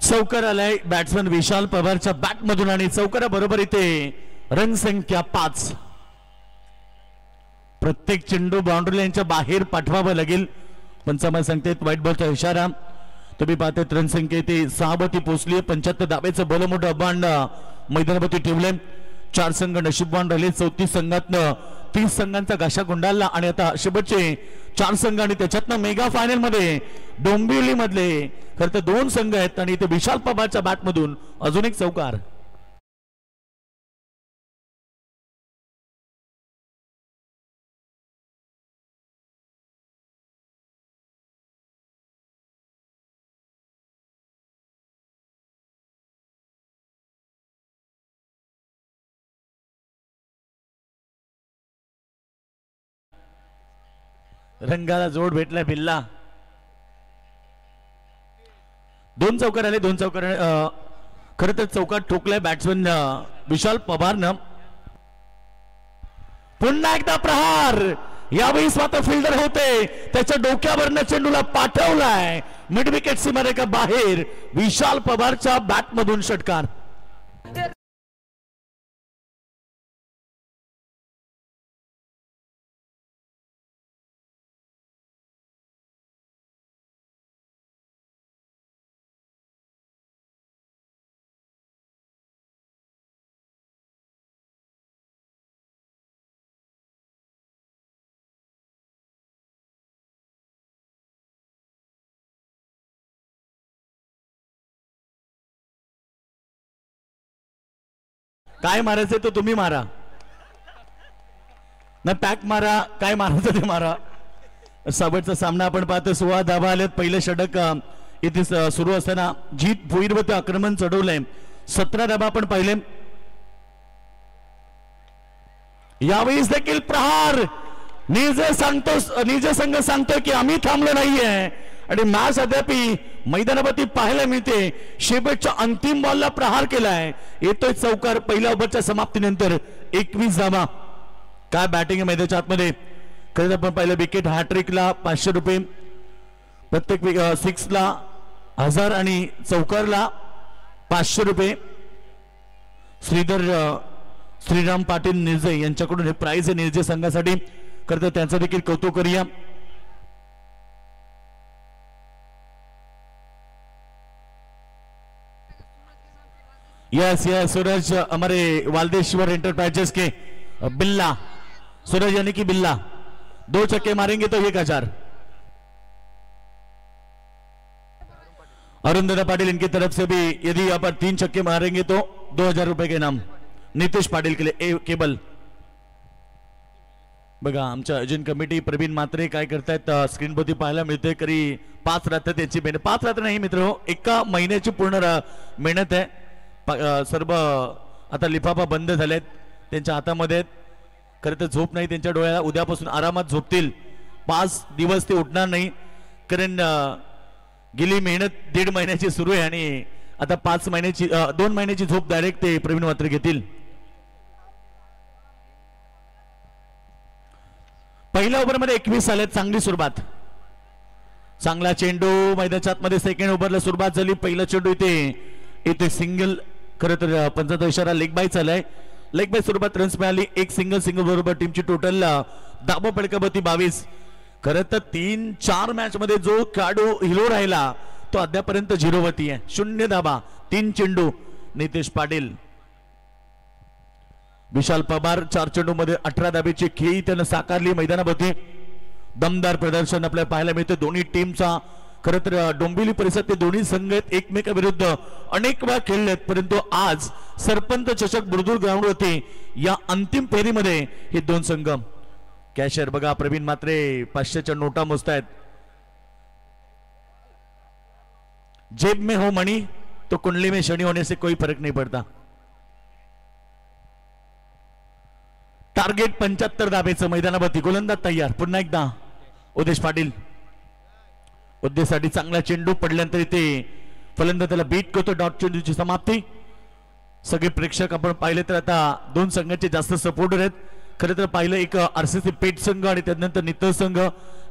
चौकार आलाय बॅट्समन विशाल पवारच्या बॅट मधून आणि चौकारा बरोबर इथे रन संख्या 5. प्रत्येक चेंडू बाउंड्री लाईनच्या बाहेर पाठवावं लागेल. पंचामत सांगतात व्हाईट बॉलचा इशारा. तुम्ही पाहतात रन संख्या इथे 6 वरती पोहोचली. 75 धाब्याचं भलं मोठं आव्हान मैदानावरती ठेवलंय. 4 संघ नशीबवान राहिले. 34 संघातनं 30 संघांचा घाशा गुंडाळला आणि आता शेवटचे 4 संघ आणि त्याच्यातनं मेगा फायनल मध्ये डोंबिवली मधले खरं तर 2 संघ आहेत आणि इथे विशाल पवारच्या बॅट मधून अजून एक चौकार. रंगाला जोड भेटला बिल्ला. 2 चौकार आले. 2 चौकार खरं तर चौकार ठोकलाय बॅट्समन विशाल पवारनं. पुन्हा एकदा प्रहार. यावेळी स्वतः फिल्डर होते त्याच्या डोक्यावरनं चेंडूला पाठवलाय मिड विकेट सीमारेखा बाहेर. विशाल पवारच्या बॅट मधून षटकार. काय मारायचं तो तुम्ही मारा ना. पॅक मारा काय मारायचं ते मारा. शेवटचा सामना आपण पाहतो. 16 धावा आल्यात. पहिलं षटक इथे सुरू असताना जीत भोईरवरती आक्रमण चढवलंय. 17 धावा आपण पाहिले. यावेळेस देखील प्रहार. निज संघ सांगतो की आम्ही थांबलो नाहीये आणि मॅच अद्यापी मैदानावरती पाहायला मिळते. शेवटच्या अंतिम बॉलला प्रहार केलाय. येतोय चौकार. पहिल्या ओव्हरच्या समाप्तीनंतर 21 धावा. काय बॅटिंग आहे मैदानाच्या आतमध्ये. खरं आपण पाहिलं विकेट हॅट्रिकला 500 रुपये. प्रत्येक 6ला 1000 आणि चौकारला 500 रुपये. श्रीराम पाटील निर्जय यांच्याकडून हे प्राइज आहे निर्जय संघासाठी. खरं तर त्यांचं देखील कौतुक करूया. यस यस सूरज हमारे वाल्देश्वर एंटरप्राइजेस के बिल्ला. सूरज यानी कि बिल्ला 2 छक्के मारेंगे तो 1000. अरुण दादा पाटिल इनकी तरफ से भी यदि यहाँ पर 3 छक्के मारेंगे तो 2000 रुपए के नाम. नितेश पाटिल के लिए केबल. बघा आमच्या अजून कमिटी प्रवीण मात्रे काय करतायत स्क्रीन वरती पाहायला मिळते. करी 5 रात्र त्यांची मेहनत. 5 रात्र नाही मित्र, एका महिन्याची पूर्ण मेहनत आहे. सर्व आता लिफाफा बंद झालेत त्यांच्या हातामध्ये. खरं तर झोप नाही त्यांच्या डोळ्याला. उद्यापासून आरामात झोपतील. 5 दिवस ते उठणार नाही कारण गेली मेहनत 1.5 महिन्याची सुरू आहे आणि आता 2 महिन्याची झोप डायरेक्ट ते प्रवीण मात्रे घेतील. पहिल्या ओव्हरमध्ये 21 आले. चांगली सुरुवात. चांगला चेंडू मैदानाच्या आतमध्ये. सेकंड ओव्हरला सुरुवात झाली. पहिला चेंडू इथे सिंगल. खरं तर पंचाचा इशारा लेग बाय चालाय. लेग बाय स्वरूपात रन्स मिळाली. एक सिंगल बरोबर टीमची टोटल धाबा फलकावरती 22. खरं तर 3-4 मॅच मध्ये जो खेळाडू हिरो राहिला तो अद्यापर्यंत 0 वरती आहे. 0 धाबा 3 चेंडू. नितेश पाटील, विशाल पवार 4 चेंडू मध्ये 18 धाब्याची खेळी त्यानं साकारली मैदानामध्ये. दमदार प्रदर्शन आपल्याला पाहायला मिळतं दोन्ही टीमचा. खरं तर डोंबिवली परिसरात ते दोन्ही संघ एकमेकाविरुद्ध अनेक वेळा खेळलेत, परंतु आज सरपंच चषक बुर्दुल ग्राउंडवरती या अंतिम फेरीमध्ये हे दोन संघ. कॅशर बघा प्रवीण मात्रे 500च्या नोटा मोजतायत. जेब में हो मणी तो कुंडली में शनी होने से कोई फर्क नहीं पड़ता. टार्गेट 75 धाब्याचं मैदानावरती. गोलंदाज तयार. पुन्हा एकदा उदेश पाटील. उद्देशासाठी चांगला चेंडू पडल्यानंतर इथे फलंदाज त्याला बीट करतो. डॉट चेंडूची समाप्ती. सगळे प्रेक्षक आपण पाहिले तर आता दोन संघाचे जास्त सपोर्टर आहेत. खरं तर पाहिलं एक आरसीसी पेठ संघ आणि त्यानंतर नितळ संघ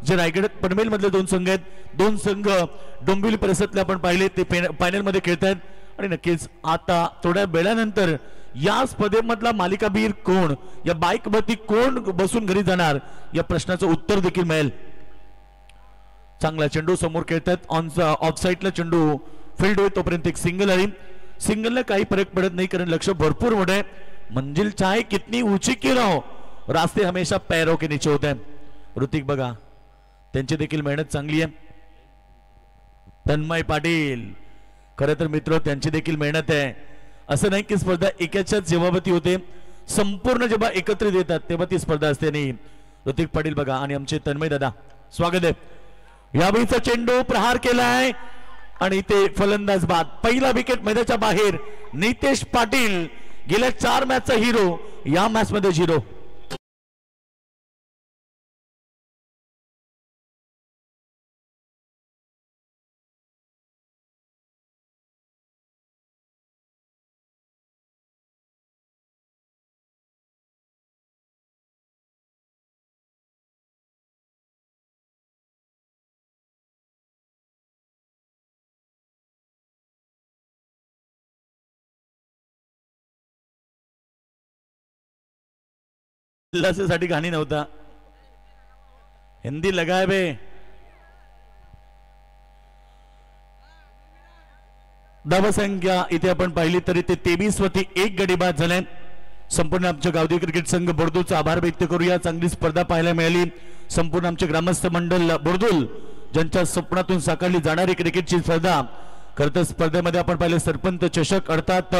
जे रायगड पनवेल मधले दोन संघ आहेत. दोन संघ डोंबिवली परिसरातले आपण पाहिले ते फायनल मध्ये खेळत आहेत. आणि नक्कीच आता थोड्या वेळानंतर या स्पर्धेमधला मालिकावीर कोण, या बाईक वरती कोण बसून घरी जाणार या प्रश्नाचं उत्तर देखील मिळेल. चांगला चेंडू समोर खेळतात. ऑफ साइडला चेंडू फील्ड होईल तोपर्यंत एक सिंगल आली. सिंगलला काही फरक पडत नाही कारण लक्ष भरपूर मोठं आहे. मंजिल चाहे कितनी ऊंची की ना हो, रास्ते हमेशा पैरों के नीचे होते हैं. ऋतिक बघा त्यांची देखील मेहनत चांगली आहे. तन्मय पाटील, खरं तर मित्र त्यांची देखील मेहनत आहे. असं नाही की स्पर्धा एकाच्याच जेव्हावरती होते, संपूर्ण जेव्हा एकत्रित येतात तेव्हा ती स्पर्धा असते. आणि ऋतिक पाटील बघा आणि आमचे तन्मय दादा स्वागत आहे. यावेळीचा चेंडू प्रहार केलाय आणि ते फलंदाज बाद. पहिला विकेट मैदानाच्या बाहेर. नितेश पाटील गेल्या 4 मॅचचा हिरो, या मॅच मध्ये 0. साठी गाणी नव्हता. हिंदी लगाय बे. धावसंख्या इथे आपण पाहिली तरी ते 23 वरती 1 गडी बाद झाले. संपूर्ण आमच्या गावठी क्रिकेट संघ बोर्दूलचा आभार व्यक्त करूया. चांगली स्पर्धा पाहायला मिळाली. संपूर्ण आमचे ग्रामस्थ मंडळ बोर्दूल ज्यांच्या स्वप्नातून साकारली जाणारी क्रिकेटची स्पर्धा. खरं तर स्पर्धेमध्ये आपण पाहिलं सरपंच चषक अर्थात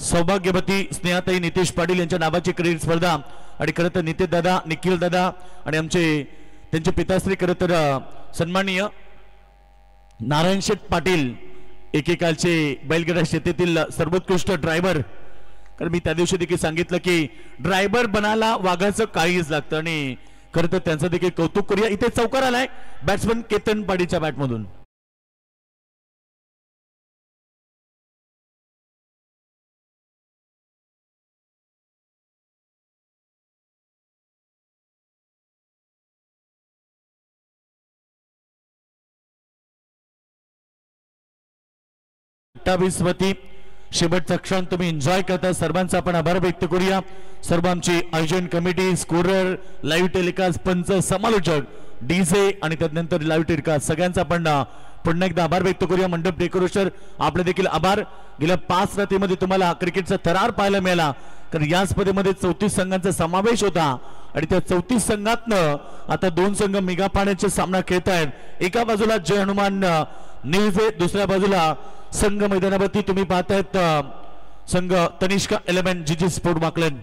सौभाग्यवती स्नेहाताई नितेश पाटील यांच्या नावाची क्रिकेट स्पर्धा. आणि खरं तर नितेश दादा, निखिल दादा आणि आमचे त्यांचे पिताश्री खरं तर सन्माननीय नारायण शेठ पाटील एकेकालचे बैलगाडा शेतीतील सर्वोत्कृष्ट ड्रायव्हर. कारण मी त्या दिवशी देखील सांगितलं की ड्रायव्हर बनायला वाघाचं काळीच लागतं आणि खरं तर त्यांचं देखील कौतुक करूया. इथे चौकार आलाय बॅट्समन केतन पाडीच्या बॅटमधून. वती शेवटचा क्षण तुम्ही एन्जॉय करता. सर्वांचा आपण आभार व्यक्त करूया. सर्व आमची आयोजन कमिटी, स्कोरर, लाईव्ह टेलिकास्ट, पंच, समालोचक, डीजे आणि त्यानंतर लाईव्ह टेलिकास्ट सगळ्यांचा आपण पुन्हा एकदा आभार व्यक्त करूया. मंडप डेकोरेटर आपले देखील आभार. गेल्या 5 रात्रीमध्ये तुम्हाला क्रिकेटचा थरार पाहायला मिळाला. कारण या स्पर्धेमध्ये 34 संघांचा समावेश होता आणि त्या 34 संघातनं आता 2 संघ मेगा पाण्याचे सामना खेळत आहेत. एका बाजूला जय हनुमान न्यूज आहे, दुसऱ्या बाजूला संघ मैदानावरती तुम्ही पाहतायत संघ तनिष्का 11 जीजी स्पोर्ट वाकलन.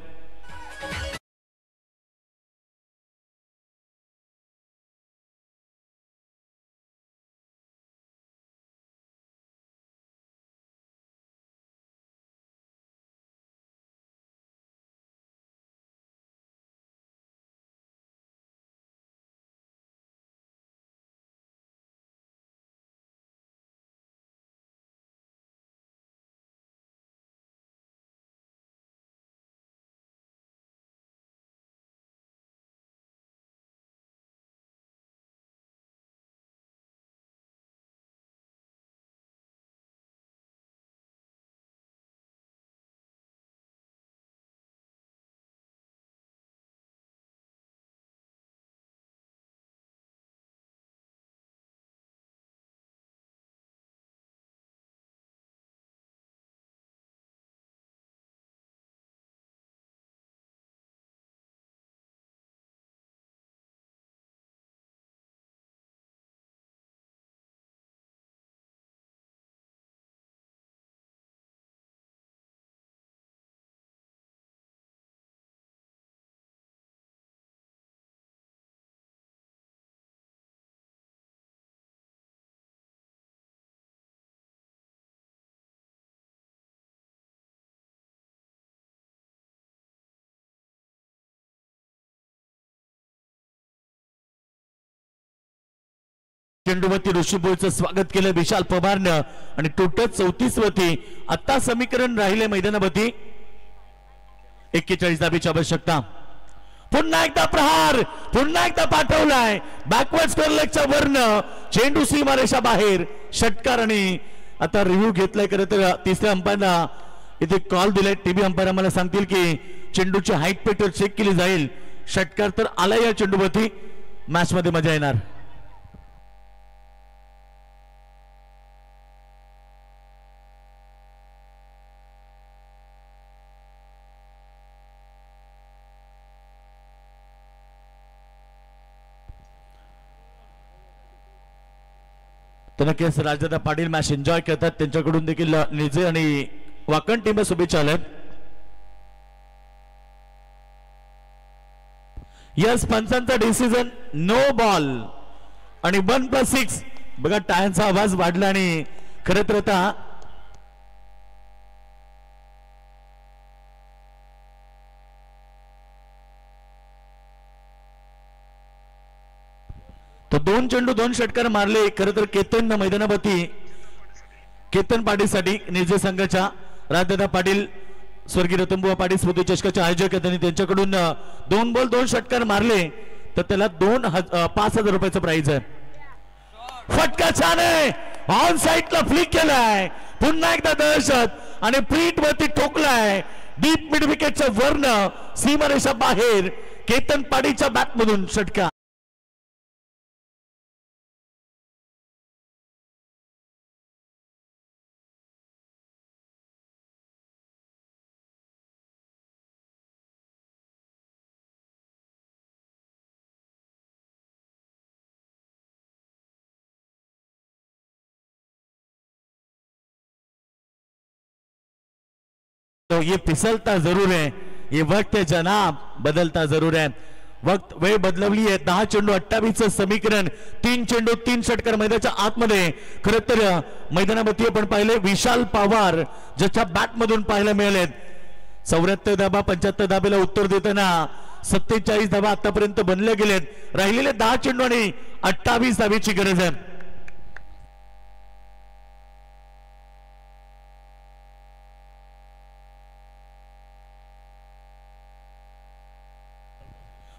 चेंडूवरती ऋषीपूरचं स्वागत केलं विशाल पवारनं आणि टोटल 34 वरती आता समीकरण राहिले मैदानावरती 41 धाबीची आवश्यकता. पुन्हा एकदा प्रहार, पुन्हा एकदा पाठवलाय बॅकवर्ड स्कोअर लेगच्या वरन चेंडू सीमारेषा बाहेर षटकार. आणि आता रिव्ह्यू घेतलाय खरं तर तिसऱ्या अंपायरला इथे कॉल दिलाय. टीव्ही अंपायर आम्हाला सांगतील की चेंडूची हाईट पेटर चेक केली जाईल. षटकार तर आला या चेंडूवरती. मॅच मध्ये मजा येणार. तर नक्कीच राजदादा पाटील मॅच एन्जॉय करतात. त्यांच्याकडून देखील निजे आणि वाकण टीम शुभेच्छा आल्यात. यस, पंचांचा डिसिजन नो बॉल आणि 1+6. बघा टाळ्यांचा आवाज वाढला आणि खरं तर आता तो 2 चेंडू 2 षटकार मारले. खरं तर केतन मैदानावरती केतन पाटीलसाठी निजे संघाच्या राजदादा पाटील स्वर्गीय रतनबुवा पाटील स्मृती चषकाचे आयोजक आहेत आणि त्यांच्याकडून 2 बॉल 2 षटकार मारले तर त्याला 5,000 रुपयाचं प्राइज आहे. फटका छान आहे. ऑन साइडला फ्लिक केलाय. पुन्हा एकदा दहशत आणि प्रीट वरती ठोकलाय. डीप मिड विकेटच्या वरन सीमारेषा बाहेर केतन पाटीलच्या बॅट मधून षटकार. तो ये फिसलता जरूर है, ये वक्त है जनाब बदलता जरूर है. वक्त वेळ बदलवली आहे. 10 चेंडू 28 समीकरण. 3 चेंडू 3 षटकार मैदानाच्या आतमध्ये. खरं तर मैदानावरती आपण पाहिले विशाल पवार ज्याच्या बॅट मधून पाहायला मिळालेत. 74 धाबा 75 धाब्याला उत्तर देताना 47 धाबा आतापर्यंत बनले गेलेत. राहिलेले 10 चेंडू आणि 28 धाबीची गरज आहे.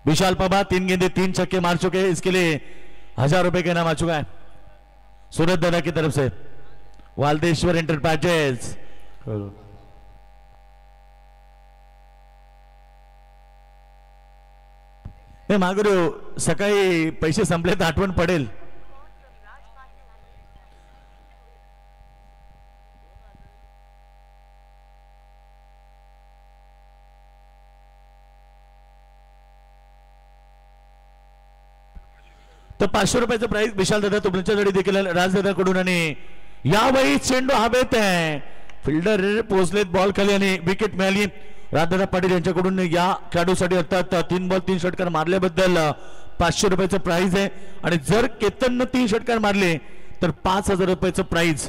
विशाल पवार 3 गेंदे 3 छक्के मार चुके हैं. इसके लिए 1,000 रुपए का इनाम आ चुका है सूरत दादा की तरफ से. वालदेश्वर एंटरप्राइजेस हे मागुरू सकाळी पैसे संपले तर आठवण पडेल. तर 500 रुपयाचं प्राइस विशाल दादा तुमच्याकडे देखील राजदादाकडून. आणि यावेळी चेंडू हवेत आहे. फिल्डर पोहोचलेत बॉल खाली आणि विकेट मिळाली. राजदादा पाटील यांच्याकडून या खेळाडूसाठी अर्थात 3 बॉल 3 षटकार मारल्याबद्दल 500 रुपयाचं प्राइज आहे. आणि जर केतननं 3 षटकार मारले तर 5,000 रुपयाचं प्राइज.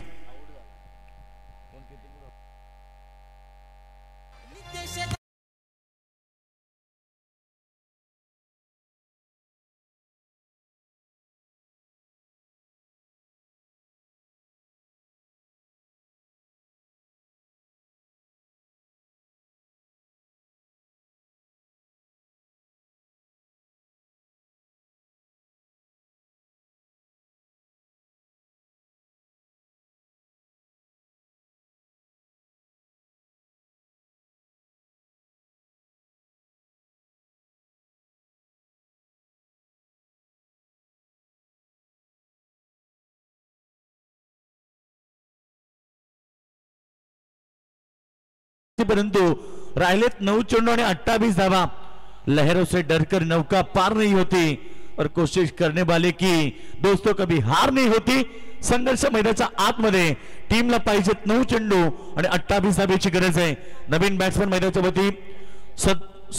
परंतु राहिलेत 9 चेंडू आणि 28 धावा. लहरों से डरकर नौका पार नहीं होती और कोशिश करने वाले की दोस्तों कभी हार नहीं होती. संघर्ष मैदानाच्या आतमध्ये टीमला पाहिजेत 9 चेंडू आणि 28 धाब्याची गरज आहे. नवीन बॅट्समन मैदानाच्या वरती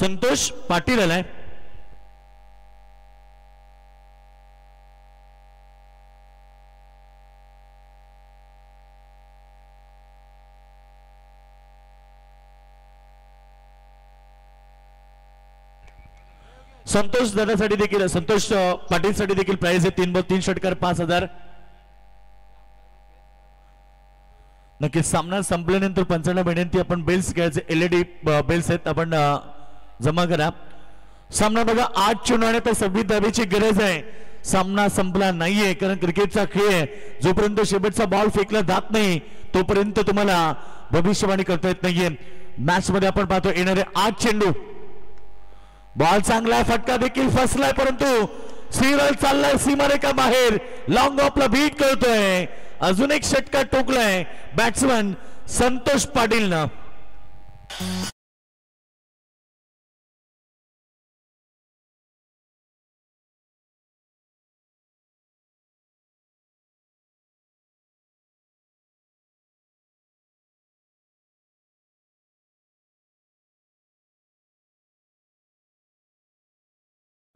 संतोष पाटील आलाय. संतोष दादासाठी देखील, संतोष पाटील साठी देखील प्राइज आहे 3 बॉल 3 षटकार 5000. नक्कीच सामना संपल्यानंतर पंचांना विनंती, आपण बेल्स घ्यायचे, LED बेल्स आहेत, आपण जमा करा. सामना बघा 8 चेंडू आणि 26 धावेची गरज आहे. सामना संपला नाहीये, कारण क्रिकेटचा खेळ आहे. जोपर्यंत शेवटचा बॉल फेकला जात नाही तोपर्यंत तुम्हाला भविष्यवाणी करता येत नाहीये. मॅच मध्ये आपण पाहतो येणारे 8 चेंडू. बॉल चांगला, फटका देखील फसलाय, परंतु सीरल चाललाय सीमारेखा बाहेर, लॉंग ऑफला बीट करतोय. अजून एक षटकार टोकलाय बॅट्समन संतोष पाटील ना.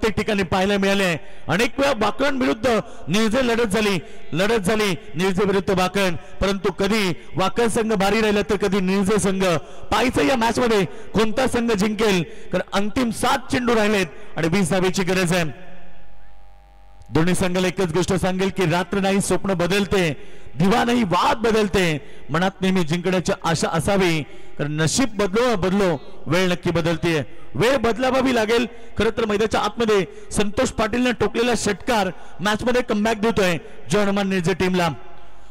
प्रत्येक ठिकाणी पाहायला मिळाले. अनेक वेळा बाकण विरुद्ध निर्जय लढत झाली निर्जय विरुद्ध बाकण, परंतु कधी वाकण संघ भारी राहिला तर कधी निर्जय संघ. पाहायचं या मॅच मध्ये कोणता संघ जिंकेल, कारण अंतिम 7 चेंडू राहिलेत आणि 20 धावेची गरज आहे. दोन्ही संघाला एकच गोष्ट सांगेल की रात्र नाही स्वप्न बदलते, दिवा नाही वाद बदलते. मनात नेहमी जिंकण्याची आशा असावी, कारण नशीब बदलो वेळ नक्की बदलते. वेळ बदलावी लागेल. खरं तर मैदानाच्या आतमध्ये संतोष पाटीलने टोकलेला षटकार मॅच मध्ये कमबॅक देतोय जय हनुमान निर्जय टीमला.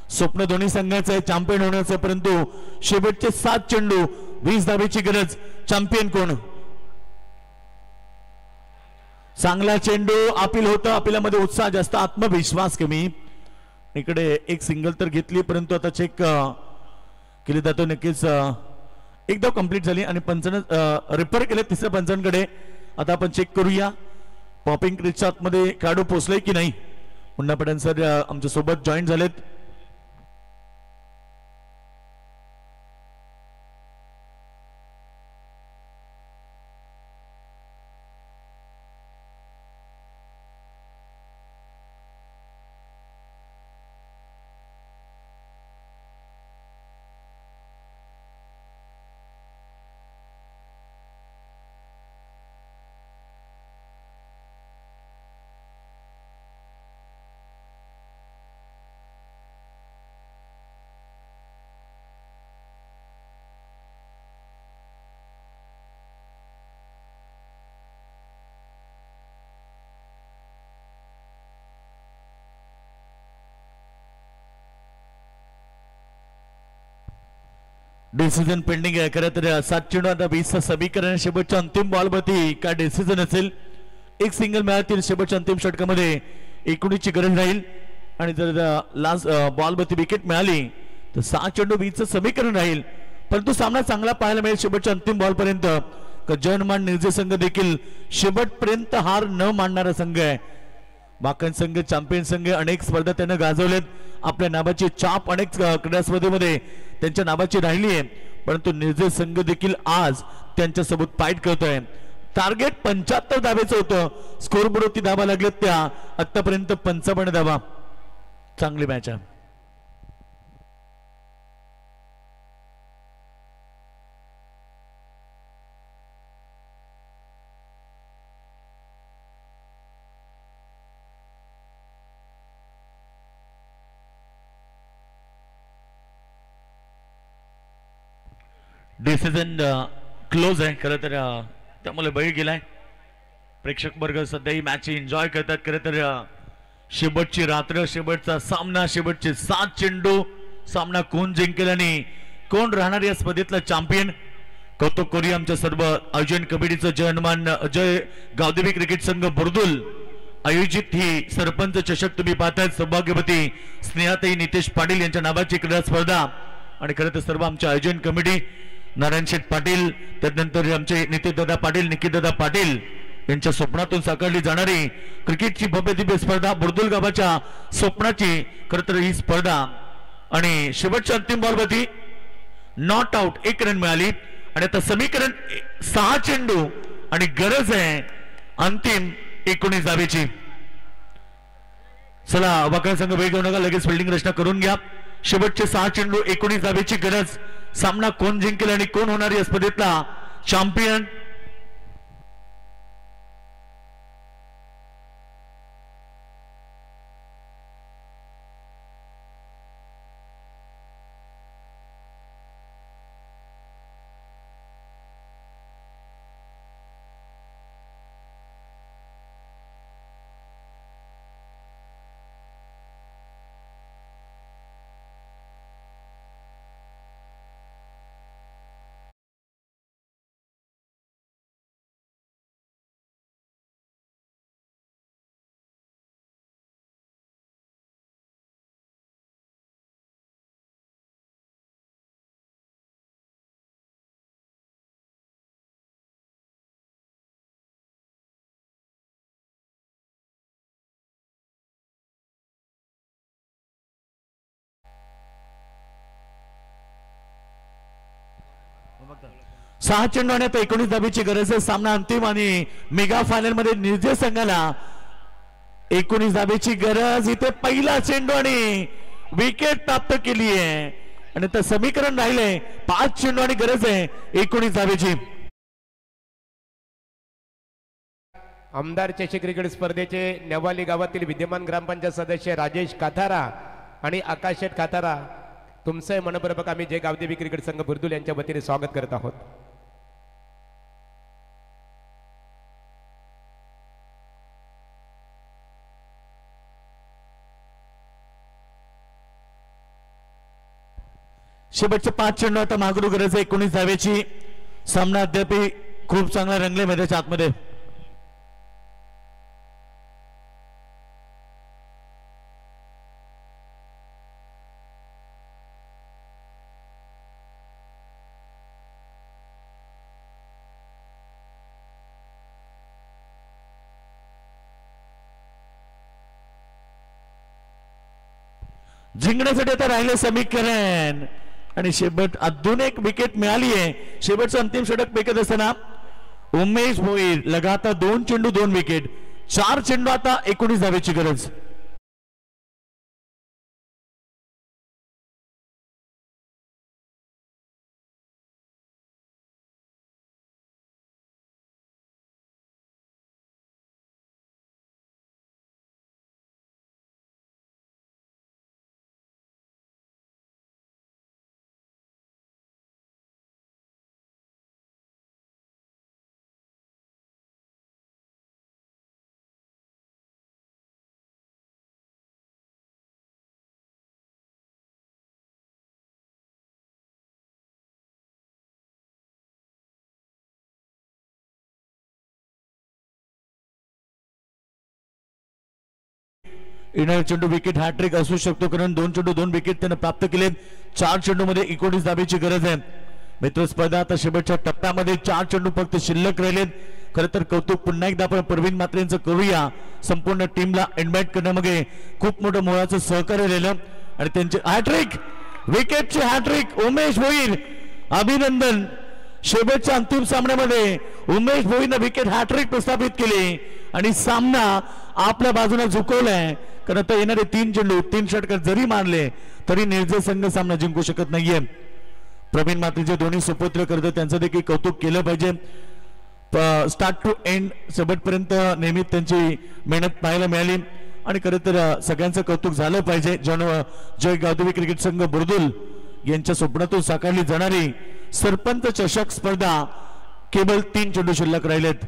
स्वप्न दोन्ही संघाचं आहे चॅम्पियन होण्याचं, परंतु शेवटचे 7 चेंडू 20 धावेची गरज. चॅम्पियन कोण? चांगला चेंडू, अपील होतं, अपिलामध्ये उत्साह जास्त, आत्मविश्वास कमी. इकडे एक सिंगल तर घेतली, परंतु आता चेक केली जातो. नक्कीच एकदा कंप्लीट झाली आणि पंचानं रिपेअर केले तिसऱ्या पंचांकडे. आता आपण चेक करूया पॉपिंग क्रीजच्या आतमध्ये खेळाडू पोहोचले की नाही. मुन्ना पठाण सर आमच्या सोबत जॉईन झालेत. डिसिजन पेंडिंग आहे. खरं तर 7 चेंडू आता 20चं समीकरण. शेवटच्या अंतिम बॉलवरती काय डिसिजन असेल, एक सिंगल मिळातील. शेवटच्या अंतिम षटकामध्ये 19ची गरज राहील आणि जर लास्ट बॉलवरती विकेट मिळाली तर 6 चेंडू 20चं समीकरण राहील. परंतु सामना चांगला पाहायला मिळेल शेवटच्या अंतिम बॉलपर्यंत. जय हनुमान निर्जय संघ देखील शेवटपर्यंत हार न मानणारा संघ आहे. बाकण संघ चॅम्पियन संघ, अनेक स्पर्धा त्यानं गाजवल्यात. आपल्या नावाची छाप अनेक क्रीडा स्पर्धेमध्ये त्यांच्या नावाची राहिली आहे, परंतु निर्जय संघ देखील आज त्यांच्यासोबत फाईट करतोय. टार्गेट 75 धावेचं होतं, स्कोरबोर्डवरती धावा लागलेत त्या आतापर्यंत 55 धावा. चांगली मॅच आहे. डिसिजन क्लोज आहे. खरं तर त्यामुळे बळी गेलाय. प्रेक्षक वर्ग सध्या ही मॅच एन्जॉय करतात. खरं तर शेवटची रात्र, शेवटचा सामना, शेवटचे 7 चेंडू. सामना कोण जिंकेल आणि कोण राहणार या स्पर्धेतला चॅम्पियन. कौतुक करूया आमच्या सर्व आयोजन कमिटीचं. जय हनुमान जय गावदेवी क्रिकेट संघ बुर्दुल आयोजित ही सरपंच चषक तुम्ही पाहताय. सौभाग्यवती स्नेहाताई नितेश पाटील यांच्या नावाची क्रीडा स्पर्धा. आणि खरं तर सर्व आमच्या आयोजन कमिटी, नारायण शेठ पाटील, त्यानंतर आमचे नितीनदादा पाटील, निखिलदादा पाटील यांच्या स्वप्नातून साकारली जाणारी क्रिकेटची भव्य दिव्य स्पर्धा, बुर्दुल गावाच्या स्वप्नाची खरं तर ही स्पर्धा. आणि शेवटच्या अंतिम बॉलवरती नॉट आउट 1 रन मिळाली. आणि आता समीकरण 6 चेंडू आणि गरज आहे अंतिम 19 धावेची. चला वाकण संघ वेळ घेऊ नका, लगेच फिल्डिंग रचना करून घ्या. शेवटचे 6 चेंडू 19 धावेची गरज. सामना कोण जिंकेल आणि कोण होणार या स्पर्धेतला चॅम्पियन. 6 चेंडू आणि आता 19 धाबेची गरज आहे. सामना अंतिम आणि मेगा फायनल मध्ये निर्जय संघाला 19 धाबेची गरज. इथे पहिला चेंडू आणि विकेट प्राप्त केली आहे आणि आता समीकरण राहिले 5 चेंडू आणि गरज आहे 19 धाबेची. आमदार चषक क्रिकेट स्पर्धेचे नेवाली गावातील विद्यमान ग्रामपंचायत सदस्य राजेश काथारा आणि आकाश शेठ काथारा तुमचे मनपूर्वक आम्ही जय गावदेवी क्रिकेट संघ बुर्दुल यांच्या वतीने स्वागत करत आहोत. शेवटचे 5 चेंडू आता मागरू गरज आहे 19 धावेची. सामना अद्याप खूप चांगला रंगले मैदानाच्या आतमध्ये. जिंकण्यासाठी आता राहिले समीकरण आणि शेवट अजून एक विकेट मिळाली आहे. शेवटचं अंतिम षटक फेकत असताना उमेश भोईर लगातार 2 चेंडू 2 विकेट. 4 चेंडू आता 19 धावेची गरज. येणारा चेंडू विकेट हॅट्रिक असू शकतो कारण 2 चेंडू 2 विकेट त्यानं प्राप्त केलेत. 4 चेंडू मध्ये 19 धावेची गरज आहे. मित्र स्पर्धा आता शेवटच्या टप्प्यामध्ये 4 चेंडू फक्त शिल्लक राहिलेत. खरं तर कौतुक पुन्हा एकदा आपण प्रवीण म्हात्रेंचं करूया. संपूर्ण टीमला इन्व्हाइट करण्यामध्ये खूप मोठं मोलाचं सहकार्य राहिलं आणि त्यांचे हॅट्रिक विकेटचे हॅट्रिक उमेश भोईर अभिनंदन. शेवटच्या अंतिम सामन्यामध्ये उमेश भोईरनं विकेट हॅट्रिक प्रस्थापित केली आणि सामना आपल्या बाजूला झुकवलाय. कारण आता येणारे 3 चेंडू 3 षटकार जरी मारले तरी निर्जय संघ सामना जिंकू शकत नाहीये. प्रवीण म्हात्रेचे दोन्ही सुपुत्र करतात त्यांचं देखील कौतुक केलं पाहिजे. स्टार्ट टू एंड शेवटपर्यंत नेहमी त्यांची मेहनत पाहायला मिळाली आणि खरं तर सगळ्यांचं कौतुक झालं पाहिजे. जय गावदेवी क्रिकेट संघ बुर्दुल यांच्या स्वप्नातून साकारली जाणारी सरपंच चषक स्पर्धा केवळ 3 चेंडू शिल्लक राहिलेत.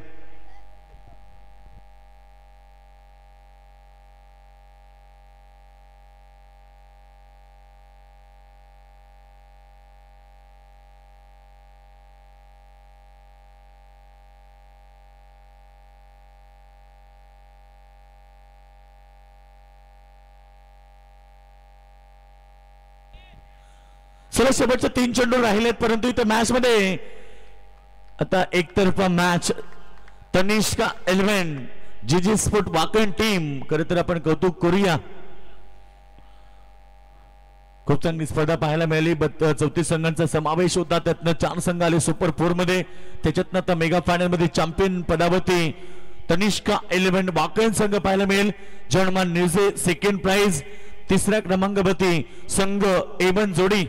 चला शेवटचे 3 चेंडू राहिलेत परंतु इथे मॅच मध्ये आता एकतर्फा मॅच. तनिष्का 11 जीजी स्पोर्ट वाकण टीम खरं तर आपण कौतुक करूया. खूप चांगली स्पर्धा पाहायला मिळाली. 34 संघांचा समावेश होता. त्यातनं 4 संघ आले सुपर 4 मध्ये. त्याच्यातनं आता मेगा फायनल मध्ये चॅम्पियन पदावरती तनिष्का 11 वाकण संघ पाहायला मिळेल. जर्मन निर्जय सेकंड प्राइज. 3ऱ्या क्रमांकावरती संघ A1 जोडी.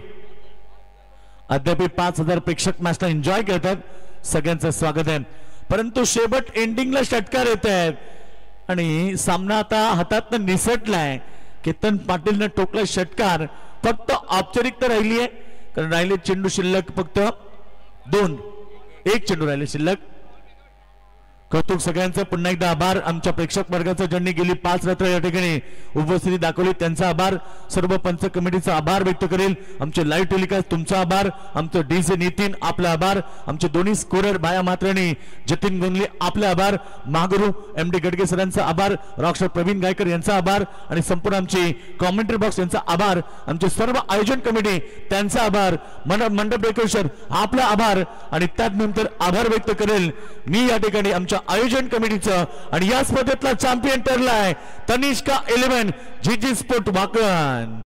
अद्याप 5000 प्रेक्षक मॅचला एन्जॉय करतात. सगळ्यांचं स्वागत आहे. परंतु शेवट एंडिंगला षटकार येत आहेत आणि सामना आता हातात निसटलाय. केतन पाटीलने टोकला षटकार. फक्त औपचारिकता राहिली आहे कारण राहिले चेंडू शिल्लक फक्त 2. 1 चेंडू राहिले शिल्लक. कौतुक सगळ्यांचं. पुन्हा एकदा आभार आमच्या प्रेक्षक वर्गाचा ज्यांनी गेली 5 रात्र या ठिकाणी उपस्थिती दाखवली त्यांचा आभार. सर्व पंच कमिटीचा आभार व्यक्त करेल. आमचे लाईव्ह टेलिकास्ट तुमचा आभार. आमचं डीजे नितीन आपला आभार. आमचे दोन्ही स्कोरर भाया मात्राणी जतीन गोंगले आपले आभार. महागुरु MD गडगे सरांचा आभार. रॉकस्टार प्रवीण गायकर यांचा आभार आणि संपूर्ण आमची कॉमेंट्री बॉक्स यांचा आभार. आमचे सर्व आयोजन कमिटी त्यांचा आभार. मंडप डेकोरेशन आपला आभार आणि त्यानंतर आभार व्यक्त करेल मी या ठिकाणी आमच्या आयोजन कमिटीचं. आणि या स्पर्धेतला चॅम्पियन ठरलाय तनिष्का 11 जीजी स्पोर्ट वाकण.